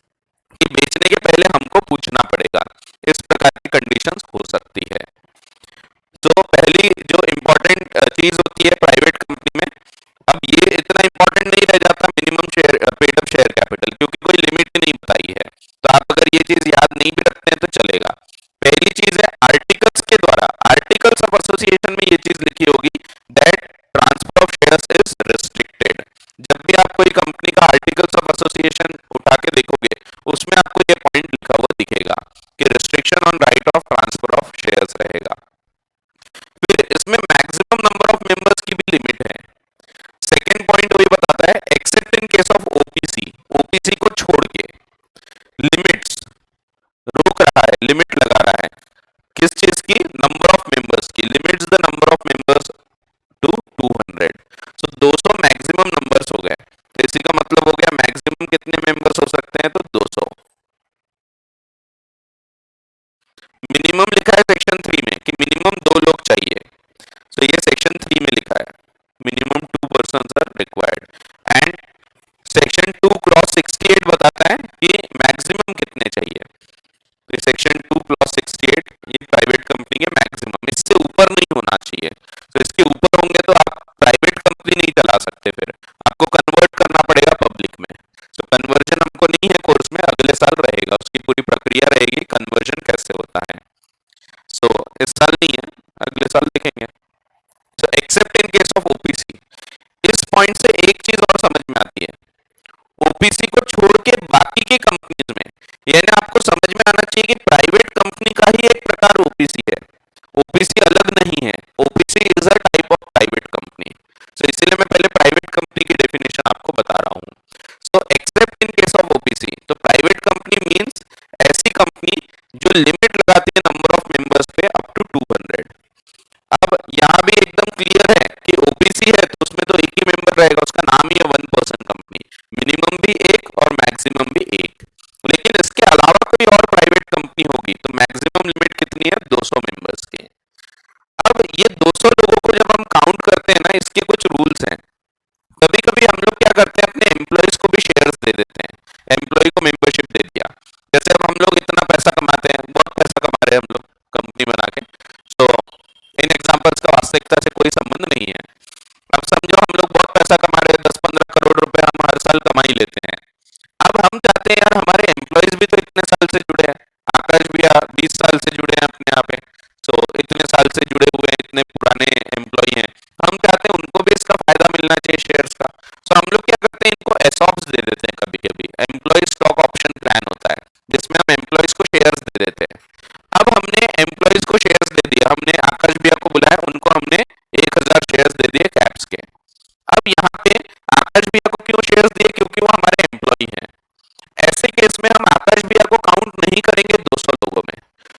कि बेचने के पहले हमको पूछना पड़ेगा, इस प्रकार की कंडीशंस हो सकती है। तो पहली जो इम्पोर्टेंट चीज होती है प्राइवेट कंपनी में, अब ये इतना इम्पोर्टेंट नहीं रह जाता minimum share paid up share capital, क्योंकि कोई लिमिट ही नहीं बताई है। तो आप अगर ये चीज याद नहीं भी रखते हैं तो चलेगा। पहली चीज है आर्टिकल्स के द्वारा, आर्टिकल्स ऑफ एसोसिएशन में ये चीज लिखी होगी that transfer of shares is restricted. जब भी आप कोई कंपनी का आर्टिकल्स ऑफ एसोसिएशन उठा के देखोगे, उसमें आपको ये पॉइंट लिखा हुआ दिखेगा कि restriction on right of transfer of shares रहेगा। फिर इसमें मैक्सिमम नंबर ऑफ मेंबर्स की भी लिमिट है। सेकेंड पॉइंट वही बताता है, accept in case of OPC, OPC को छोड़ के लिमिट्स, रोक रहा है, लिमिट लगा रहा है, किस चीज की? नंबर ऑफ मेंबर्स की, limits the number of members to 200। So 200 maximum numbers हो गए, तो इसी का मतलब हो गया मैक्सिमम कितने मेंबर्स हो सकते हैं? तो 200। मिनिमम लिखा है सेक्शन 3 में कि मिनिमम 2 लोग चाहिए, तो ये सेक्शन 3 में लिखा है minimum 2 persons are required. And section 2 clause 68 बताता है कि मैक्सिमम कितने चाहिए। तो सेक्शन 2 क्लॉज 68 ये प्राइवेट कंपनी के मैक्सिमम, इससे ऊपर नहीं होना चाहिए। तो इसके ऊपर होंगे तो आप प्राइवेट कंपनी नहीं चला सकते, फिर आपको कन्वर्ट करना पड़ेगा पब्लिक में। तो कन्वर्जन हमको नहीं है कोर्स में, अगले साल रहेगा, उसकी पूरी प्रक्रिया रहेगी कन्वर्जन कैसे होता है। सो इस साल नहीं है, अगले साल देखेंगे। So except in case of OPC, इस पॉइंट से एक चीज और समझ में आती है, ओपीसी को छोड़ के बाकी की कंपनीज में, यानी आपको समझ में आना चाहिए कि प्राइवेट कंपनी का ही एक प्रकार ओपीसी है, ओपीसी अलग नहीं है, OPC is a type of private company. So इसीलिए मैं पहले प्राइवेट कंपनी की डेफिनेशन आपको बता रहा हूं। So except in case of OPC, तो प्राइवेट कंपनी मींस ऐसी कंपनी जो लिमिट लगाती है नंबर ऑफ मेंबर्स पे अप टू 200। अब यहाँ भी एकदम क्लियर है कि ओपीसी है तो उसमें तो एक ही मेंबर रहेगा, उसका नाम ही है वन पर्सन कंपनी, मिनिमम भी एक और मैक्सिमम भी एक। लेकिन इसके अलावा कोई और प्राइवेट कंपनी होगी तो मैक्सिमम लिमिट कितनी है? 200 मेंबर्स की। अब ये 200 लोगों को जब हम काउंट करते हैं ना, इसके कुछ रूल्स हैं। कभी कभी हम लोग क्या करते हैं, अपने एम्प्लॉयज को भी शेयर्स दे देते हैं, एम्प्लॉय को मेंबरशिप दे दिया। जैसे अब हम लोग इतना पैसा कमाते हैं, बहुत पैसा कमा रहे हैं हम लोग कंपनी बना के, तो इन एग्जांपल्स का वास्तविकता से कोई संबंध नहीं है। अब समझो हम लोग बहुत पैसा कमा रहे हैं, 10-15 करोड़ रुपए हम हर साल कमा ही लेते हैं। अब हम चाहते हैं यार हमारे एम्प्लॉयज भी तो इतने साल से जुड़े हैं, आकाश भैया 20 साल से जुड़े हैं अपने यहाँ पे, तो इतने साल से जुड़े हुए हैं, इतने पुराने एम्प्लॉय हैं, हम चाहते हैं उनको भी इसका फायदा मिलना चाहिए शेयर्स का। तो हम लोग क्या करते हैं, इनको एसॉप्स दे देते हैं, कभी कभी एम्प्लॉय स्टॉक ऑप्शन प्लान होता है जिसमें हम एम्प्लॉयज को शेयर्स दे देते हैं। अब हमने एम्प्लॉयज को शेयर्स दे दिया, हमने आकाश भैया को बुलाया, उनको हमने 1,000 शेयर्स दे दिए कैप्स के। अब यहाँ पे आकाश भैया को क्यों शेयर्स दिए? क्योंकि वो हमारे एम्प्लॉय हैं। ऐसे केस में हम आकाश भैया को काउंट नहीं करेंगे 200 लोगों में।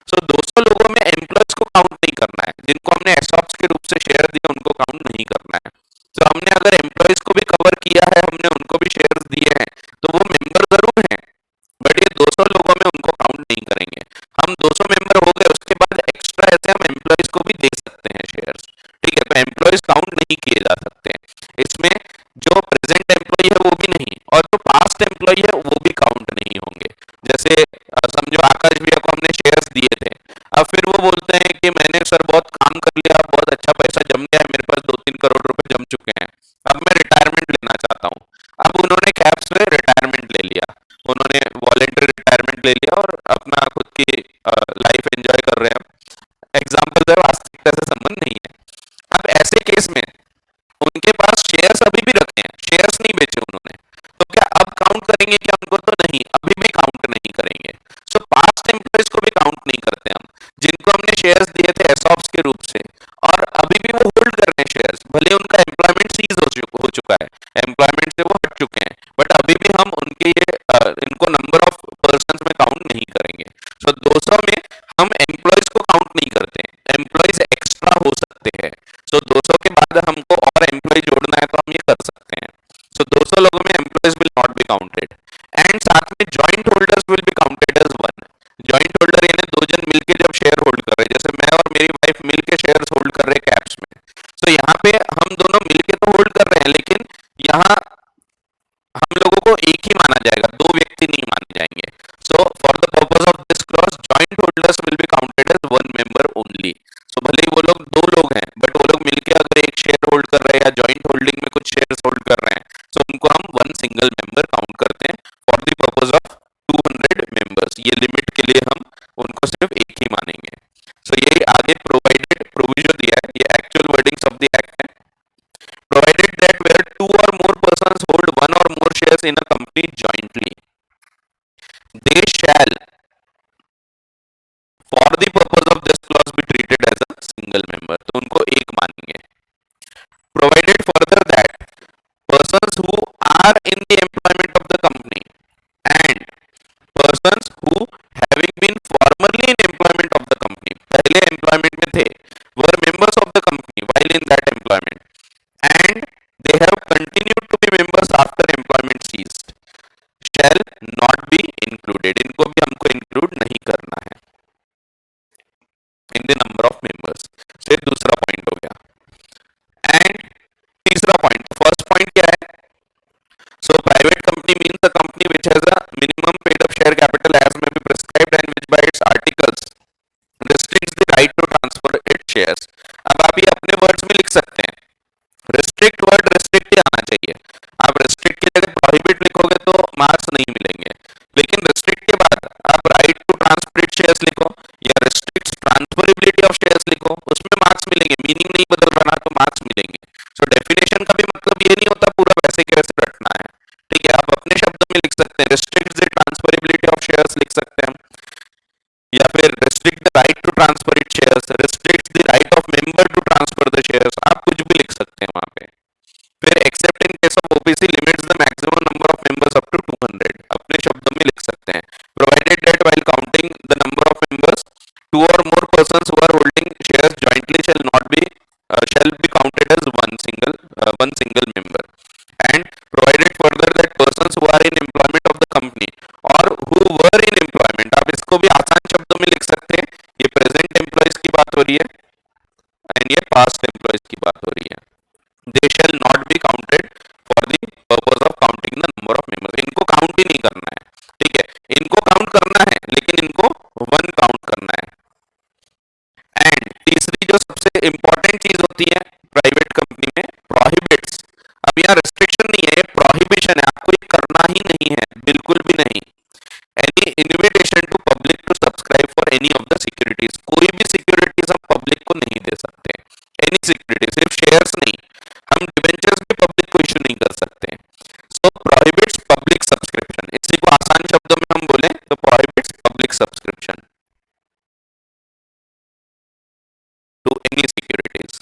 सो 200 लोगों में एम्प्लॉयज को काउंट नहीं करना है, जिनको हमने एसॉप्स के रूप से शेयर दिए उनको काउंट नहीं करना है। तो हमने अगर एम्प्लॉयज को भी कवर किया है, हमने उनको भी शेयर्स दिए हैं, तो वो मेंबर जरूर हैं, बट ये 200 लोगों में उनको काउंट नहीं करेंगे। एम्प्लॉयज को भी दे सकते हैं शेयर्स, ठीक है। तो एम्प्लॉयज काउंट नहीं किए जा सकते हैं इसमें, जो प्रेजेंट एम्प्लॉय है वो भी नहीं, और जो पास्ट एम्प्लॉय है वो भी काउंट नहीं होंगे। जैसे समझो आकाश भैया को हमने शेयर्स दिए थे, अब फिर वो बोलते हैं कि मैंने सर बहुत काम कर लिया, बहुत अच्छा पैसा जम गया है, मेरे पास 2-3 करोड़ रुपए जम चुके हैं, अब मैं रिटायरमेंट लेना चाहता हूँ। अब उन्होंने कैप्स में रिटायरमेंट ले लिया, उन्होंने वॉलेंटरी रिटायरमेंट ले लिया और अपना खुद की लाइफ एंजॉय कर रहे हैं। एग्जाम्पल है, वास्तविकता से संबंध नहीं है। अब ऐसे केस में उनके पास शेयर्स अभी भी रखे हैं, शेयर्स नहीं बेचे उन्होंने, तो क्या अब काउंट करेंगे क्या उनको? तो नहीं, अभी भी काउंट नहीं करेंगे। सो पास्ट एम्प्लॉयज को भी काउंट नहीं करते हम, जिनको हमने शेयर्स दिए थे एसॉप्स के रूप से और अभी भी वो होल्ड कर रहे हैं शेयर्स, भले उनका एम्प्लॉयमेंट सीज हो चुका है, एम्प्लॉयमेंट से वो हट चुके हैं, बट अभी भी हम उनके ये इनको नंबर ऑफ पर्सन में काउंट नहीं करेंगे। सो 200 में हम एम्प्लॉयज को काउंट नहीं करते, एम्प्लॉयज एक्स्ट्रा हो सकते हैं। सो 200 के बाद हमको और एम्प्लॉय जोड़ना है तो हम ये कर सकते हैं। सो 200 लोगों में employees will not be counted, and साथ में joint holders will be counted as one. Joint holder यानी दो जन मिलके जब शेयर होल्ड कर रहे हैं, जैसे मैं और मेरी वाइफ मिलके शेयर्स होल्ड कर रहे हैं कैप्स में, सो यहाँ पे हम दोनों मिलके तो होल्ड कर रहे हैं, लेकिन यहाँ हम लोगों को एक ही माना जाएगा, दो व्यक्ति नहीं माने जाएंगे। So for the purpose of this clause joint holders will be counted as one member only. So भले ही वो लोग दो लोग हैं, बट वो लोग मिलके अगर एक शेयर होल्ड कर रहे हैं या जॉइंट होल्डिंग में कुछ शेयर्स होल्ड कर रहे हैं, सो उनको हम वन सिंगल मेंबर काउंट करते हैं for the purpose of 200 members. ये लिमिट के लिए हम उनको सिर्फ एक ही मानेंगे। सो ये आगे प्रोवाइडेड प्रोविजन दिया है, ये actual wordings of the act है। Provided that where two or more persons hold one or more shares in a company jointly, they shall, for the purpose of this clause, be treated as a single member. तो उनको एक मानेंगे। Provided further that persons who are in the employment of the company and persons who having been formerly in employment of the company, पहले employment में थे, were members of the company while in that employment, and they have continued to be members after employment ceased, shall not be included. इनको भी हमको include नहीं करना है in the number of members. So ये दूसरा पॉइंट हो गया। एंड तीसरा पॉइंट, फर्स्ट पॉइंट क्या है? So private company means a company which has a minimum paid up share capital as may be prescribed and which by its articles restricts the right to transfer its shares. अब आप ये अपने words में लिख सकते हैं, restrict word restrict ही आना चाहिए। आप रिस्ट्रिक्ट की जगह प्रोहिबिट लिखोगे तो मार्क्स नहीं मिलेंगे, लेकिन रिस्ट्रिक्ट के बाद आप right to transfer it shares लिखो या रिस्ट्रिक्ट ट्रांसफरेबिलिटी ऑफ शेयर्स लिखो, उसमें मार्क्स मिलेंगे, मीनिंग नहीं बदल रहा तो मार्क्स मिलेंगे। सो डेफिनेशन का भी मतलब ये नहीं होता पूरा वैसे के वैसे रटना है, ठीक है। आप अपने शब्दों में लिख सकते हैं, restrict the transferability of shares लिख सकते हैं हम, या फिर restrict the right to transfer it shares, restrict the right of member to transfer the shares, आप कुछ भी लिख सकते हैं वहां पे। फिर except in case of OPC limits the maximum number of members up to 200, अपने शब्दों में लिख सकते हैं। Provided that while counting the number of members, two और मोर persons who are holding shares jointly shall be counted as one single member, and provided further that persons who are in employment of the company or who were in employment, आप इसको भी आसान शब्दों में लिख सकते हैं, ये प्रेजेंट एम्प्लॉयज की बात हो रही है एंड ये पास्ट एम्प्लॉयज की बात हो रही है, they shall not be counted for the purpose of counting the number of members. इनको काउंट ही नहीं करना है, ठीक है, इनको काउंट करना है लेकिन इनको वन काउंट करना है। एंड तीसरी जो सबसे इंपॉर्टेंट चीज होती है प्राइवेट कंपनी में, प्रोहिबिट्स। अब यहाँ रिस्ट्रिक्शन नहीं है, ये प्रोहिबिशन है, आपको ये करना ही नहीं है, बिल्कुल भी नहीं। Any invitation to public to subscribe for any of the securities, कोई भी सिक्योरिटीज हम पब्लिक को नहीं दे सकते, एनी सिक्योरिटी, सिर्फ शेयर्स नहीं, हम डिबेंचर्स भी पब्लिक को इश्यू नहीं कर सकते। सो प्रोहिबिट्स पब्लिक सब्सक्रिप्शन, इसी को आसान शब्दों में हम बोले तो prohibits public subscription to any securities.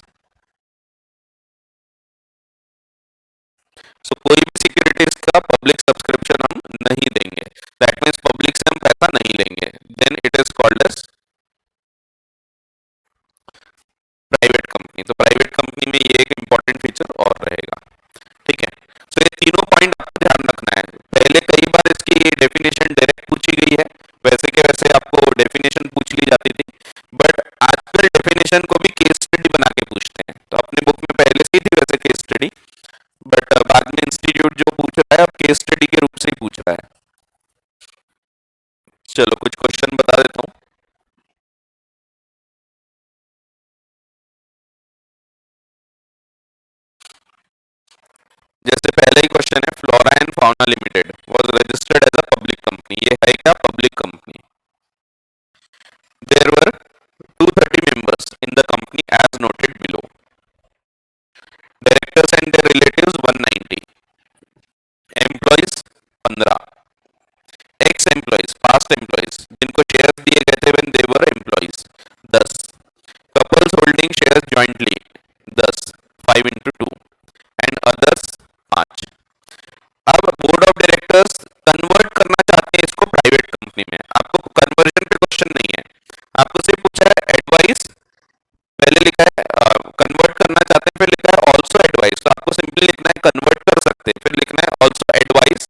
So कोई भी सिक्योरिटीज का पब्लिक सब्सक्रिप्शन हम नहीं देंगे, दैट मींस पब्लिक से हम पैसा नहीं लेंगे, then it is called as private company. तो प्राइवेट कंपनी में ये एक इंपॉर्टेंट फीचर और रहेगा, ठीक है। सो ये तीनों पॉइंट आपको ध्यान रखना है। पहले कई बार इसकी डेफिनेशन डायरेक्ट पूछी गई है, वैसे के वैसे आपको डेफिनेशन पूछ ली जाती थी, बट आजकल डेफिनेशन को भी केस स्टडी बना के पूछते हैं, तो अपने बुक में पहले से ही थी वैसे केस स्टडी, बट बाद में इंस्टीट्यूट जो पूछ रहा है अब केस स्टडी के रूप से ही पूछ रहा है। चलो कुछ क्वेश्चन बता देता हूँ। जैसे पहला ही क्वेश्चन है, Flora and Fauna Limited was registered as a public company, ये है क्या? Public company. There were 230 members in the company as noted below. Directors and their relatives 190. Employees 15. Ex employees, past employees जिनको shares दिए गए थे when they were employees 10. Couples holding shares jointly 10, 5 into 2 and others 5. अब board of directors convert करना चाहते हैं इसको private company में, आपको कन्वर्जन पे क्वेश्चन नहीं है, आपको सिर्फ पूछा है एडवाइस, पहले लिखा है कन्वर्ट करना चाहते हैं, फिर लिखा है ऑल्सो एडवाइस, तो आपको सिंपली लिखना है कन्वर्ट कर सकते हैं, फिर लिखना है also advice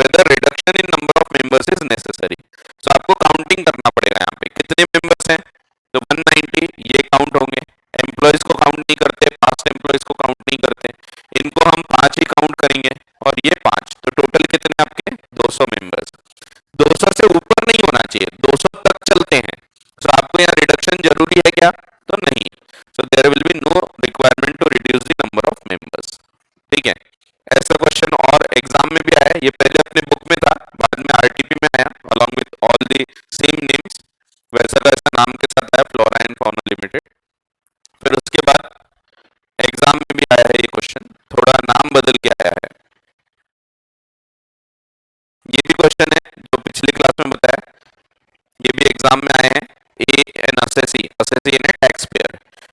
whether reduction in number of members is necessary. तो आपको काउंटिंग करना पड़ेगा यहाँ पे कितने मेंबर्स हैं, तो 190 ये काउंट होंगे, एम्प्लॉयज को काउंट नहीं करते, पास्ट एम्प्लॉयज को काउंट नहीं करते, इनको हम 5 ही काउंट करेंगे और ये 5, तो टोटल कितने आपके 200 मेंबर्स। 200 से ऊपर नहीं होना चाहिए, 200 तक चलते हैं, तो आपको यहाँ रिडक्शन जरूरी है क्या? तो नहीं, so there will be no requirement to reduce the number of members। ठीक है, ऐसा क्वेश्चन और एग्जाम में भी आया, ये पहले अपने बुक में था, बाद में आरटीपी में आया along with all the same names, वैसा वैसा नाम के साथ आया फ्लोरा एंड फाउना लिमिटेड। फिर उसके बाद एग्जाम में भी आया है ये क्वेश्चन, थोड़ा नाम बदल के आया है। ये भी क्वेश्चन है जो पिछली क्लास में बताया, ये भी एग्जाम में आए हैं। An assessee, assessee in a taxpayer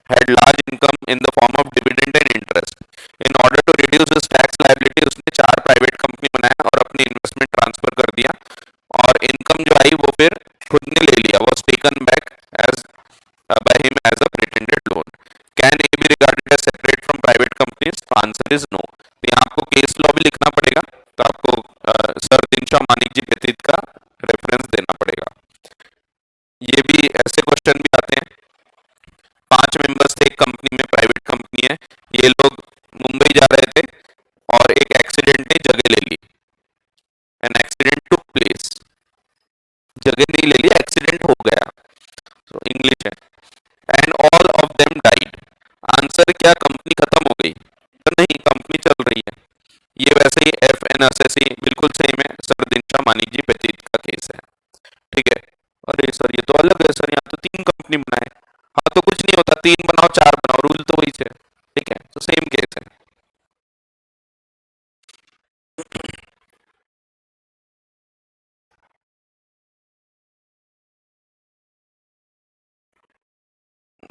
had large income in the form of dividend and interest. In order to reduce his tax liability, उसने 4 प्राइवेट कंपनी बनाया और अपनी इन्वेस्टमेंट ट्रांसफर कर दिया, और इनकम जो आई वो फिर खुद ने ले लिया, was taken back as by him as a pretended loan. Can A be regarded as separate from private companies? तो आंसर इज नो। तो यहाँ आपको केस लॉ भी लिखना पड़ेगा, तो आपको सर दिनशा मानिक जी व्यतीत का रेफरेंस देना पड़ेगा। ये भी ऐसे क्वेश्चन भी आते हैं, 5 मेंबर्स थे एक कंपनी में, प्राइवेट कंपनी है, ये लोग मुंबई जा रहे थे और एक एक्सीडेंट ने जगह ले ली, एन एक्सीडेंट टुक प्लेस, जगह नहीं ले ली, एक्सीडेंट हो गया, तो इंग्लिश है, and all of them died. Answer क्या? कंपनी खत्म हो गई? तो नहीं, कंपनी चल रही है। ये वैसे ही F N S S C बिल्कुल सेम है, सर दिनशा मानिक जी व्यतीत का केस है। ठीक है, अरे सर ये तो अलग है सर, यहाँ तो 3 कंपनी बनाए। हाँ तो कुछ नहीं होता, 3 बनाओ 4 बनाओ, रूल तो वही है। ठीक है, तो सेम केस है।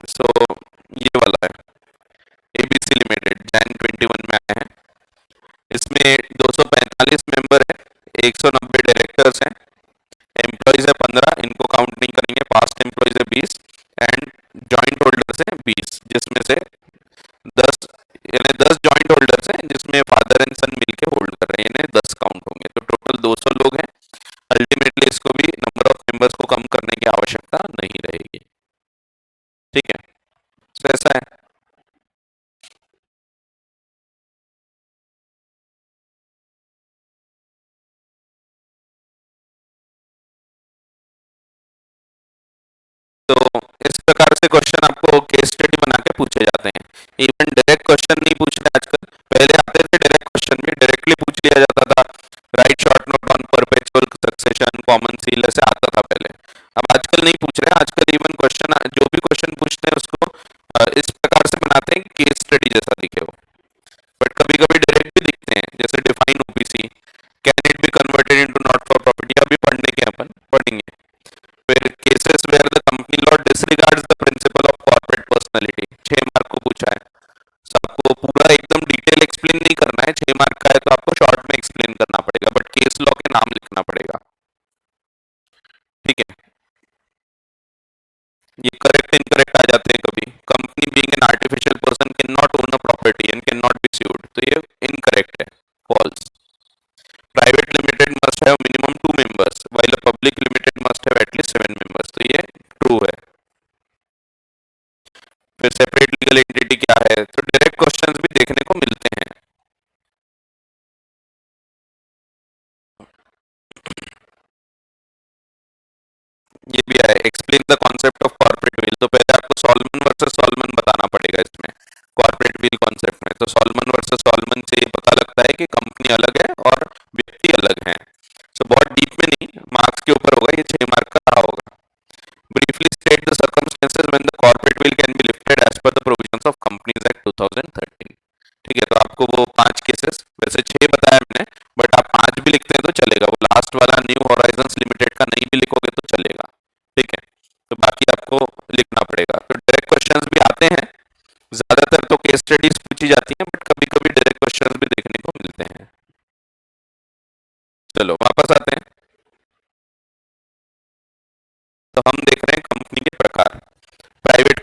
सो ये वाला है एबीसी लिमिटेड, जैन 21 में आया है, इसमें 245 मेंबर है, 190 डायरेक्टर्स हैं, एम्प्लॉयज है 15, इनको काउंट नहीं करेंगे, पास्ट एम्प्लॉयज है 20 एंड जॉइंट होल्डर्स हैं 20, जिसमें से 10 यानी 10 जॉइंट होल्डर्स हैं जिसमें फादर एंड सन मिलके होल्ड कर रहे हैं, इन्हें 10 काउंट होंगे, तो टोटल 200 लोग हैं। अल्टीमेटली इसको भी नंबर ऑफ मेंबर्स को कम करने की आवश्यकता नहीं रहेगी। ठीक है, तो ऐसा है। तो इस प्रकार से क्वेश्चन आपको केस स्टडी बना के पूछे जाते हैं। इवन डायरेक्ट क्वेश्चन नहीं पूछ रहे आजकल, पहले आते थे डायरेक्ट क्वेश्चन भी डायरेक्टली पूछ लिया जाता था, right short note on perpetual succession, common seal, ऐसे आता था पहले। अब आजकल नहीं पूछ रहे, आजकल इवन क्वेश्चन जो भी क्वेश्चन पूछते हैं उसको इस प्रकार से बनाते हैं केस स्टडी जैसा दिखे हो, बट कभी कभी डायरेक्ट भी दिखते हैं, जैसे define OPC, can it be converted into not for profit, अभी पढ़ने के अपन पढ़ेंगे। फिर cases where the company law disregards the principle of corporate personality, 6 mark को पूछा है, so आपको पूरा एकदम डिटेल एक्सप्लेन नहीं करना है, 6 मार्क का है तो आपको शॉर्ट में एक्सप्लेन करना पड़ेगा, बट केस लॉ के नाम लिखना पड़ेगा। ठीक है, ये करेक्ट इनकरेक्ट आ जाते हैं कभी, company being an artificial person can not own a property and can not be sued, तो ये इनकरेक्ट है, false. Private limited must have minimum 2 members while a public limited must have at least 7 members, तो ये true है। फिर separate legal entity क्या है, तो डायरेक्ट क्वेश्चंस भी देखने को मिलते हैं। ये भी है, explain the concept of corporate will, तो पहले आपको सॉल्मन वर्सेस सॉल्मन बताना पड़ेगा इसमें कॉर्पोरेट विल कॉन्सेप्ट में। तो सॉल्मन वर्सेस सॉल्मन से ये पता लगता है कि कंपनी अलग है और व्यक्ति अलग है। सो बहुत डीप में नहीं, मार्क्स के ऊपर होगा, ये 6 मार्क का रहा होगा। Briefly state the circumstances when the corporate veil can be lifted as per the provisions of companies act 2013। ठीक है, तो आपको वो 5 केसेस, वैसे 6 बताया मैंने, बट आप 5 भी लिखते हैं तो चलेगा, वो लास्ट वाला न्यू होराइजन्स लिमिटेड का नहीं भी लिखोगे तो चलेगा। ठीक है, तो बाकी आपको लिखना पड़ेगा। तो डायरेक्ट क्वेश्चंस भी आते हैं, ज्यादातर तो केस स्टडीज पूछी जाती हैं, बट कभी कभी डायरेक्ट क्वेश्चंस भी देखने को मिलते हैं। चलो वापस आते हैं, तो हम देख रहे हैं कंपनी के प्रकार। प्राइवेट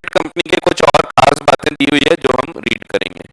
कंपनी के कुछ और खास बातें दी हुई है जो हम रीड करेंगे।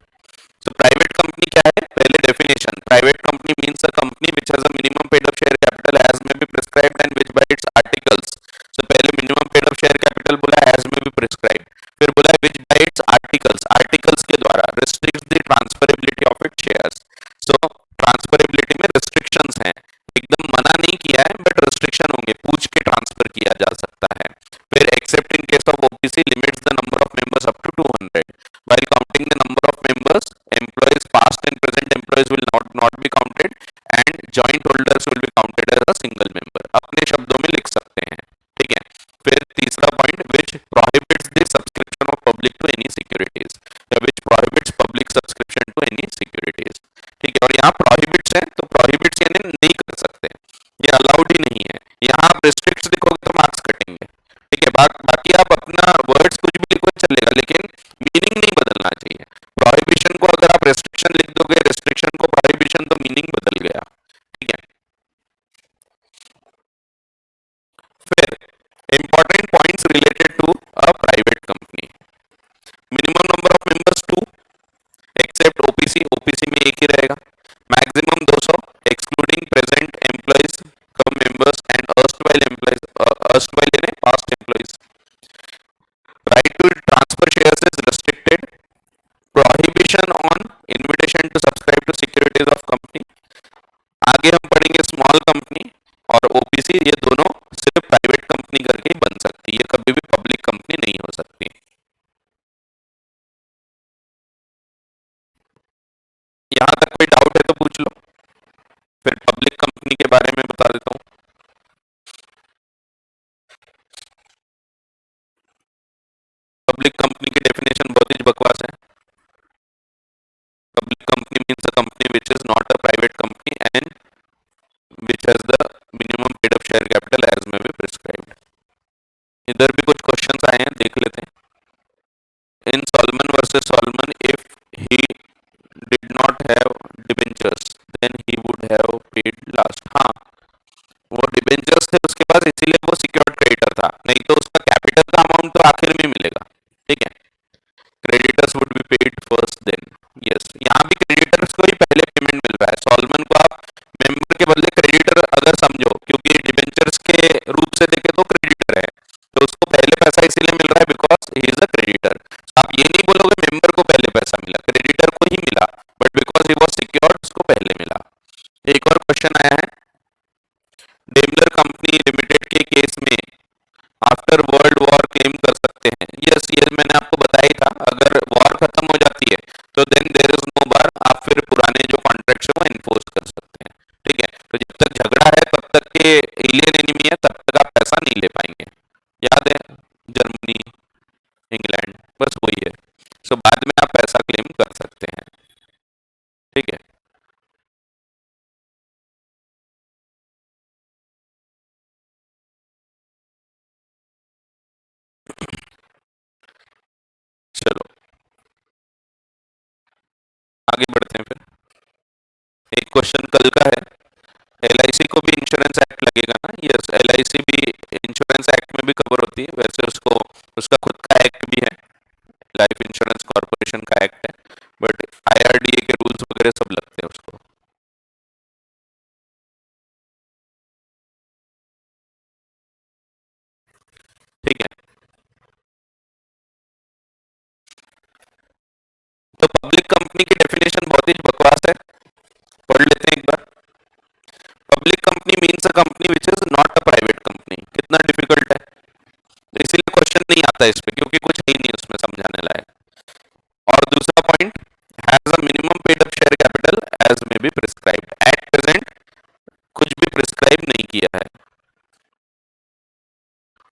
तो प्राइवेट कंपनी क्या है, पहले definition, private company means a company which has a minimum paid up share capital as may be prescribed and which by its articles. तो पहले minimum paid up share capital बोला, as may be prescribed, फिर बोला which by its articles, articles के द्वारा restricts the transferability of its shares. So transferability में restrictions हैं, एकदम मना नहीं किया है बट रिस्ट्रिक्शन होंगे, पूछ के ट्रांसफर किया जा सकता है। फिर except in case of OPC limits the number of members up to 200, while counting the number of members, employees past and present employees will not be counted and joint holders will be counted as a single member। अपने शब्दों में लिख सकते हैं। ठीक है, फिर तीसरा point, which prohibits the subscription of public to any securities, या which prohibits public subscription to any securities। ठीक है, और यहाँ prohibits है, तो prohibits यानी नहीं कर सकते, ये अलाउड ही नहीं है। यहाँ आप restricts लिखोगे तो मार्क्स कटेंगे। ठीक है, बाकी आप अपना वर्ड्स कुछ भी लिखो चलेगा, लेकिन मीनिंग नहीं बदलना चाहिए। प्रोहिबिशन को अगर आप रेस्ट्रिक्शन लिख दोगे, रेस्ट्रिक्शन को प्रोहिबिशन, तो मीनिंग बदल गया। ठीक है, फिर important points related to a private company. Minimum number of members 2 except OPC, OPC में एक ही रहेगा। Maximum 200 excluding present employees cum members and erstwhile employees, erstwhile यानी past employees. Right to transfer shares is restricted, prohibition on invitation to subscribe to securities of company। आगे हम पढ़ेंगे small company और OPC, ये दोनों सिर्फ प्राइवेट कंपनी करके ही बन सकती है, ये कभी भी पब्लिक कंपनी नहीं हो सकती। यहां तक कोई डाउट है तो पूछ लो, फिर पब्लिक कंपनी के बारे में बता देता हूँ। पब्लिक कंपनी की डेफिनेशन बहुत ही बकवास है। Public company means a company which is not a private company and which has the minimum paid up share capital as may be prescribed. इधर भी कुछ क्वेश्चंस आए हैं, देख लेते हैं। In Salomon versus Salomon, if he did not have debentures then he would have paid last. हाँ, वो डिबेंचर्स थे उसके पास, इसीलिए वो सिक्योर्ड क्रेडिटर था, नहीं तो उसका कैपिटल का अमाउंट तो आखिर में मिलेगा। ठीक है, creditors would be paid first then. Yes, यहाँ भी क्रेडिटर्स को ही पहले पेमेंट मिल रहा है। सॉल्मन को आप मेंबर के बदले क्रेडिटर अगर समझो, क्योंकि डिबेंचर्स के रूप से देखे तो क्रेडिटर है, तो उसको पहले पैसा इसीलिए मिल रहा है because he is a creditor. आप ये नहीं बोलोगे मेंबर को पहले पैसा मिला, क्रेडिटर को ही मिला, but because he was secured उसको पहले मिला। एक और क्वेश्चन आया है, डेमलर कंपनी लिमिटेड के केस में आफ्टर वर्ल्ड वॉर क्लेम कर सकते हैं। यस, ये मैंने आपको बताया ही था, अगर वॉर खत्म हो जाती है तो देन देयर इज नो बार, आप फिर पुराने जो कॉन्ट्रैक्ट्स है वो एनफोर्स कर सकते हैं। ठीक है, तो जब तक झगड़ा है तब तक के एलियन एनिमी है, तब तक आप पैसा नहीं ले पाएंगे। याद है, जर्मनी, इंग्लैंड, बस वही है। सो बाद में आप पैसा क्लेम कर सकते हैं। ठीक है, चलो आगे बढ़ते हैं फिर। एक क्वेश्चन कल का है, एलआईसी को भी इंश्योरेंस एक्ट लगेगा ना? यस, एलआईसी भी इंश्योरेंस एक्ट में भी कवर होती है, वैसे उसको उसका खुद का एक्ट भी है, लाइफ इंश्योरेंस कॉर्पोरेशन का एक्ट है, बट आईआरडीए के रूल्स वगैरह सब लगते हैं उसको। ठीक है, पब्लिक कंपनी की डेफिनेशन बहुत ही बकवास है, पढ़ लेते हैं एक बार। Public company means a company which is not a private company. कितना डिफिकल्ट है, इसीलिए क्वेश्चन नहीं आता इस पे, क्योंकि कुछ है ही नहीं उसमें समझाने लायक। और दूसरा point, has a minimum paid up share capital as may be prescribed. At present कुछ भी प्रिस्क्राइब नहीं किया है।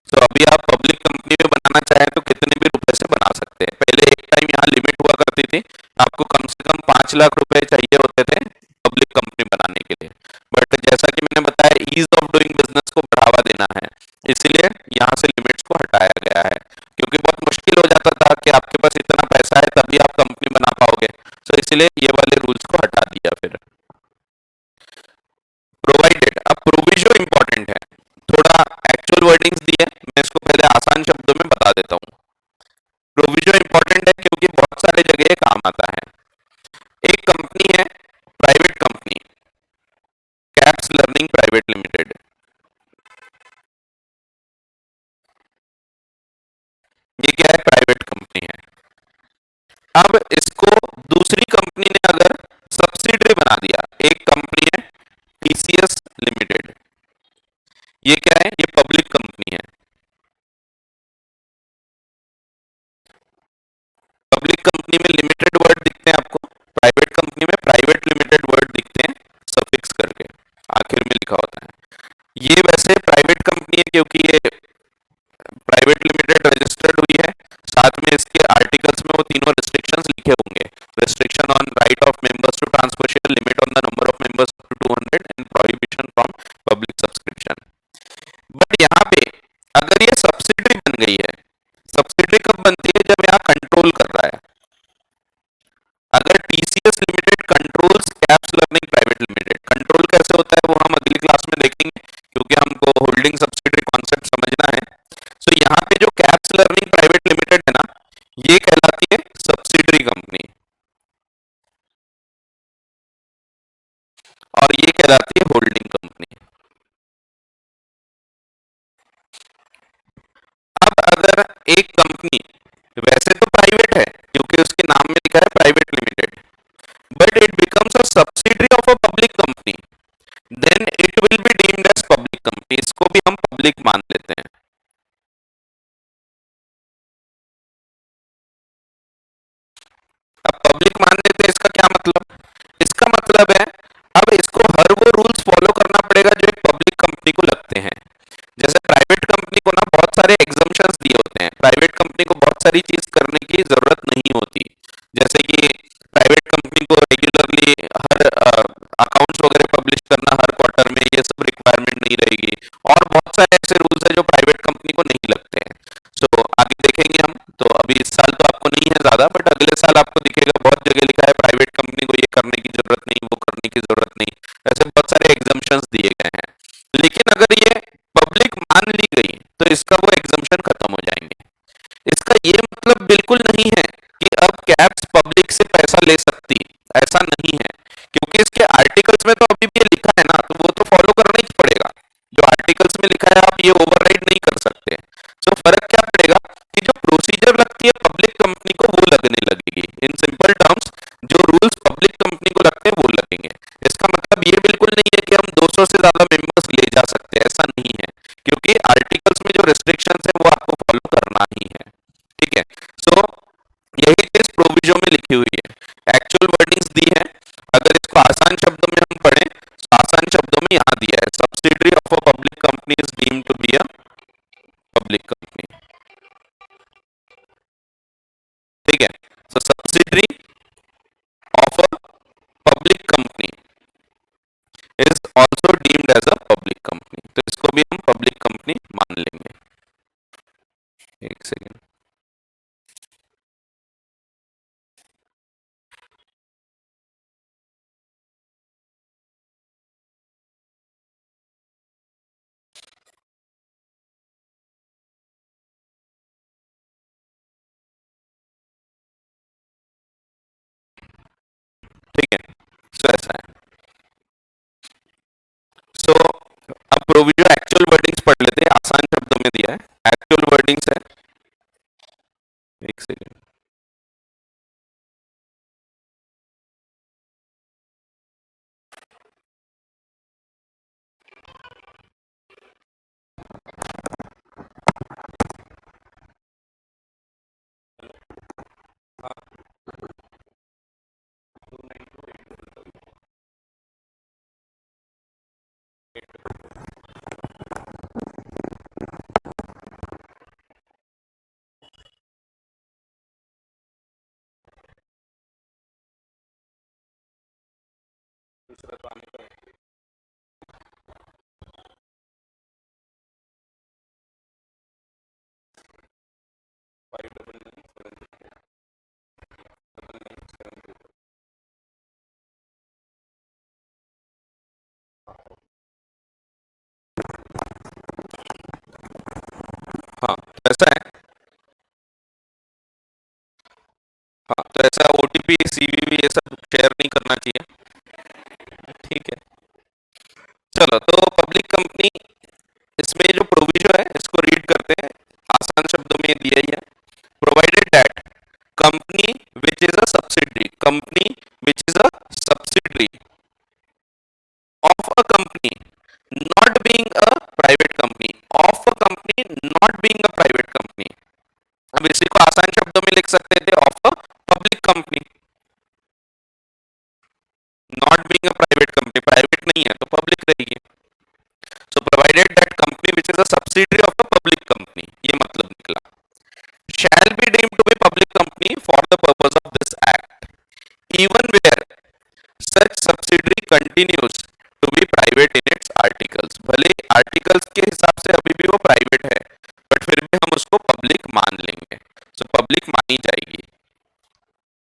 तो अभी आप पब्लिक कंपनी में बनाना चाहें तो कितने भी रुपए से बना सकते हैं। पहले एक टाइम यहाँ लिमिट हुआ करती थी, आपको कम से कम 5 लाख रुपए चाहिए होते थे पब्लिक कंपनी बनाने के लिए। बट जैसा कि मैंने बताया, ईज ऑफ डूइंग बिजनेस को बढ़ावा देना है, इसीलिए यहाँ से लिमिट्स को हटाया गया है। क्योंकि बहुत मुश्किल हो जाता था कि आपके पास इतना पैसा है तभी आप कंपनी बना पाओगे, तो इसलिए ये वाले रूल्स को हटा दिया। फिर प्रोवाइडेड, अब प्रोविजो इंपॉर्टेंट है, थोड़ा एक्चुअल वर्डिंग्स दी है, मैं इसको पहले आसान शब्दों में बता देता हूँ। प्रोविजो इंपॉर्टेंट है क्योंकि बहुत सारे जगह काम आता है। एक कंपनी है, private company, caps learning private limited. ये क्या है, प्राइवेट कंपनी है। अब इसको दूसरी कंपनी ने अगर सब्सिडरी बना दिया, एक कंपनी है टीसीएस लिमिटेड, ये क्या है, ये पब्लिक कंपनी है। पब्लिक कंपनी में लिमिटेड वर्ड दिखते हैं आपको, प्राइवेट कंपनी में प्राइवेट लिमिटेड वर्ड दिखते हैं सफिक्स करके, आखिर में लिखा होता है। ये वैसे प्राइवेट कंपनी है क्योंकि ये प्राइवेट लिमिटेड रजिस्टर्ड हुई है, साथ में इसके आर्टिकल्स में वो तीनों रिस्ट्रिक्शंस लिखे होंगे, restriction on right of members to transfer share, limit on the number of members to 200 and prohibition from public subscription. But यहाँ पे अगर ये सब्सिडरी बन गई है, सब्सिडरी कब बनती है, जब यहाँ कंट्रोल कर रहा है। अगर TCS limited controls caps learning private limited, control कैसे होता है वो हम अगली क्लास में देखेंगे, क्योंकि हमको होल्डिंग सब्सिडरी कॉन्सेप्ट समझना है। तो यहाँ पे जो कैप्स लर्निंग प्राइवेट लिमिटेड है ना, ये कहलाती है सब्सिडरी कंपनी, और ये कहलाती है होल्डिंग कंपनी। अब अगर एक कंपनी वैसे तो प्राइवेट है क्योंकि उसके नाम में लिखा है private limited, but it becomes a subsidiary of a public company, then it will be deemed as public company, इसको भी हम पब्लिक मान लेते हैं। अब पब्लिक मान लेते हैं, इसका क्या मतलब, इसका मतलब है अब इसको हर वो रूल्स फॉलो करना पड़ेगा जो एक पब्लिक कंपनी को लगते हैं। जैसे प्राइवेट कंपनी को ना बहुत सारे एग्जम्पशंस दिए होते हैं, प्राइवेट कंपनी को बहुत सारी चीज करने की जरूरत नहीं होती। जैसे कि प्राइवेट कंपनी को रेगुलरली हर अकाउंट्स वगैरह पब्लिश करना हर क्वार्टर में, ये सब रिक्वायरमेंट नहीं रहेगी। और बहुत सारे ऐसे रूल्स है जो प्राइवेट कंपनी को नहीं लगते हैं। सो आगे देखेंगे हम, तो अभी इस साल तो आपको नहीं है ज्यादा, बट अगले साल आपको दिखेगा बहुत जगह लिखा है प्राइवेट कंपनी को ये करने की जरूरत नहीं, वो करने की जरूरत नहीं, ऐसे बहुत सारे एग्जम्पशंस दिए गए हैं। लेकिन अगर ये पब्लिक मान ली गई तो इसका वो एग्जम्पशन खत्म हो जाएंगे। इसका ये मतलब बिल्कुल नहीं है कि अब कैप्स पब्लिक से पैसा ले सकती, ऐसा नहीं है, क्योंकि इसके आर्टिकल्स में तो अभी भी ये लिखा है ना, तो वो तो फॉलो करना ही पड़ेगा। जो आर्टिकल्स में लिखा है आप ये ओवरराइड नहीं कर सकते। सो फर्क क्या पड़ेगा कि जो प्रोसीजर लगती है पब्लिक कंपनी को वो लगने लगेगी। इन सिंपल टर्म्स, जो रूल्स पब्लिक कंपनी को लगते हैं वो लगेंगे। इसका मतलब ये बिल्कुल नहीं है कि हम 200 से ज्यादा मेंबर्स ले जा सकते हैं, ऐसा नहीं है, क्योंकि आर्टिकल्स में जो रिस्ट्रिक्शंस है वो आपको फॉलो करना ही है। ठीक है, सो यही चीज प्रोविजो में लिखी हुई है, एक्चुअल वर्डिंग्स दी है। अगर इसको आसान शब्दों में हम पढ़ें तो आसान शब्दों में यहाँ दिया है, subsidiary of a public company is deemed to be a public company. ठीक है, so subsidiary of a public company is also deemed as a public company, तो इसको भी हम पब्लिक कंपनी मान लेंगे। एक सेकेंड, ठीक है, सो ऐसा है। सो अब प्रोविजो एक्चुअल वर्डिंग्स पढ़ लेते हैं, आसान शब्दों में दिया है, एक्चुअल वर्डिंग्स है। एक सेकेंड, दूसरा तो आने का है। 5997 हाँ तो ऐसा है। हाँ तो ऐसा ओटीपी सीवीवी ये सब शेयर नहीं करना चाहिए। ठीक है, चलो तो पब्लिक कंपनी, इसमें जो प्रोविजन है इसको रीड करते हैं। आसान शब्दों में दिया ही है, provided that company which is a subsidiary, company which is a subsidiary of a company not being a private company, of a company not being a private company। अब इसी को आसान शब्दों में लिख सकते थे of a public company, not being a private company, private नहीं है तो पब्लिक रहेगी। so provided that company which is a subsidiary of a public company, ये मतलब निकला, shall be deemed to be public company for the purpose of this act even where such subsidiary continues to be private in its articles। भले articles के हिसाब से अभी भी वो प्राइवेट है बट फिर भी हम उसको पब्लिक मान लेंगे, सो पब्लिक मानी जाएगी।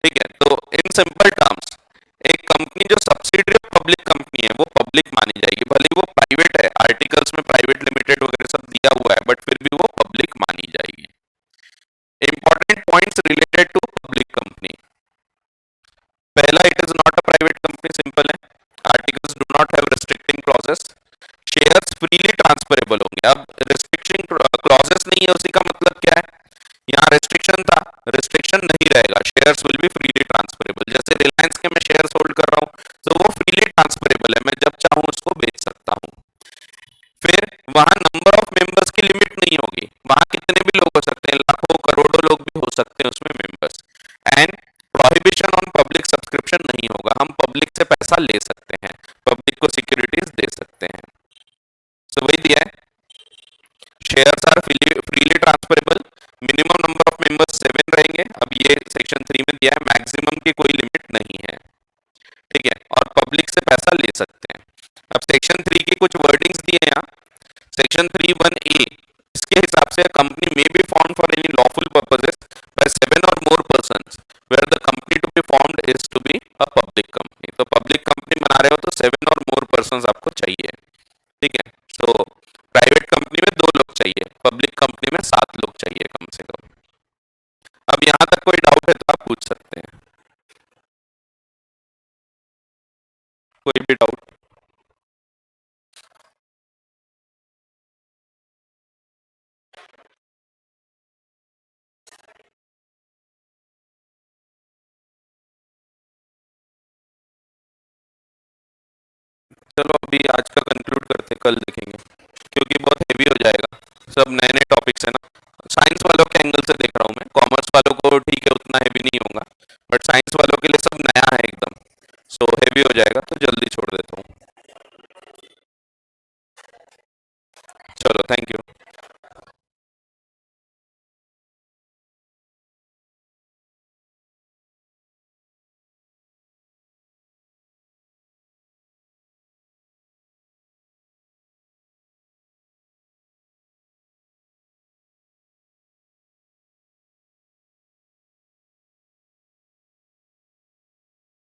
ठीक है, तो इन सिंपल टर्म्स एक कंपनी जो सब्सिडरी ऑफ पब्लिक कंपनी है वो पब्लिक मानी जाएगी, भले ही वो प्राइवेट है, आर्टिकल्स में प्राइवेट लिमिटेड वगैरह सब दिया हुआ है बट फिर भी वो पब्लिक मानी जाएगी। Important points related to public company, पहला it is not a private company, simple है, articles do not have restricting clauses, shares freely transferable होंगे। अब रिस्ट्रिक्शन क्लॉजेस नहीं है उसी का मतलब क्या है, यहाँ रिस्ट्रिक्शन था, रिस्ट्रिक्शन नहीं रहेगा, shares will be freely transferable. जैसे रिलायंस के मैं शेयर्स होल्ड कर रहा हूँ तो वो फ्रीली ट्रांसफरेबल है, मैं जब चाहूँ उसको बेच सकता हूँ। फिर वहां नंबर ऑफ मेंबर्स की लिमिट नहीं होगी, वहां कितने भी लोग हो सकते हैं, लाखों करोड़ों लोग भी हो सकते हैं उसमें members. And prohibition on public subscription नहीं होगा, हम पब्लिक से पैसा ले सकते हैं, पब्लिक को सिक्योरिटीज दे सकते हैं। सो वही दिया है, shares are freely transferable, minimum number of members 7 रहेंगे। अब ये सेक्शन 3 में दिया है, मैक्सिमम की कोई लिमिट नहीं है। ठीक है, और पब्लिक से पैसा ले सकते हैं। अब सेक्शन 3 के कुछ वर्डिंग्स दिए हैं यहाँ, सेक्शन 3(1)(a), इसके हिसाब से company may be form for any lawful purposes by 7 or more persons where the company to be formed is to be a public company. तो पब्लिक कंपनी बना रहे हो तो 7 और मोर पर्संस आपको चाहिए। ठीक है, सो प्राइवेट कंपनी में 2 लोग चाहिए, पब्लिक कंपनी में 7 लोग चाहिए कम से कम। अब यहां तक कोई डाउट है तो आप पूछ सकते हैं, कोई भी डाउट। चलो अभी आज का कंक्लूड करते, कल देखेंगे क्योंकि बहुत हेवी हो जाएगा, सब नए नए टॉपिक्स है ना। साइंस वालों के एंगल से देख रहा हूँ मैं, कॉमर्स वालों को ठीक है उतना हेवी नहीं होगा बट साइंस वालों के लिए सब नया है एकदम, सो हेवी हो जाएगा तो जल्दी छोड़ देता हूँ।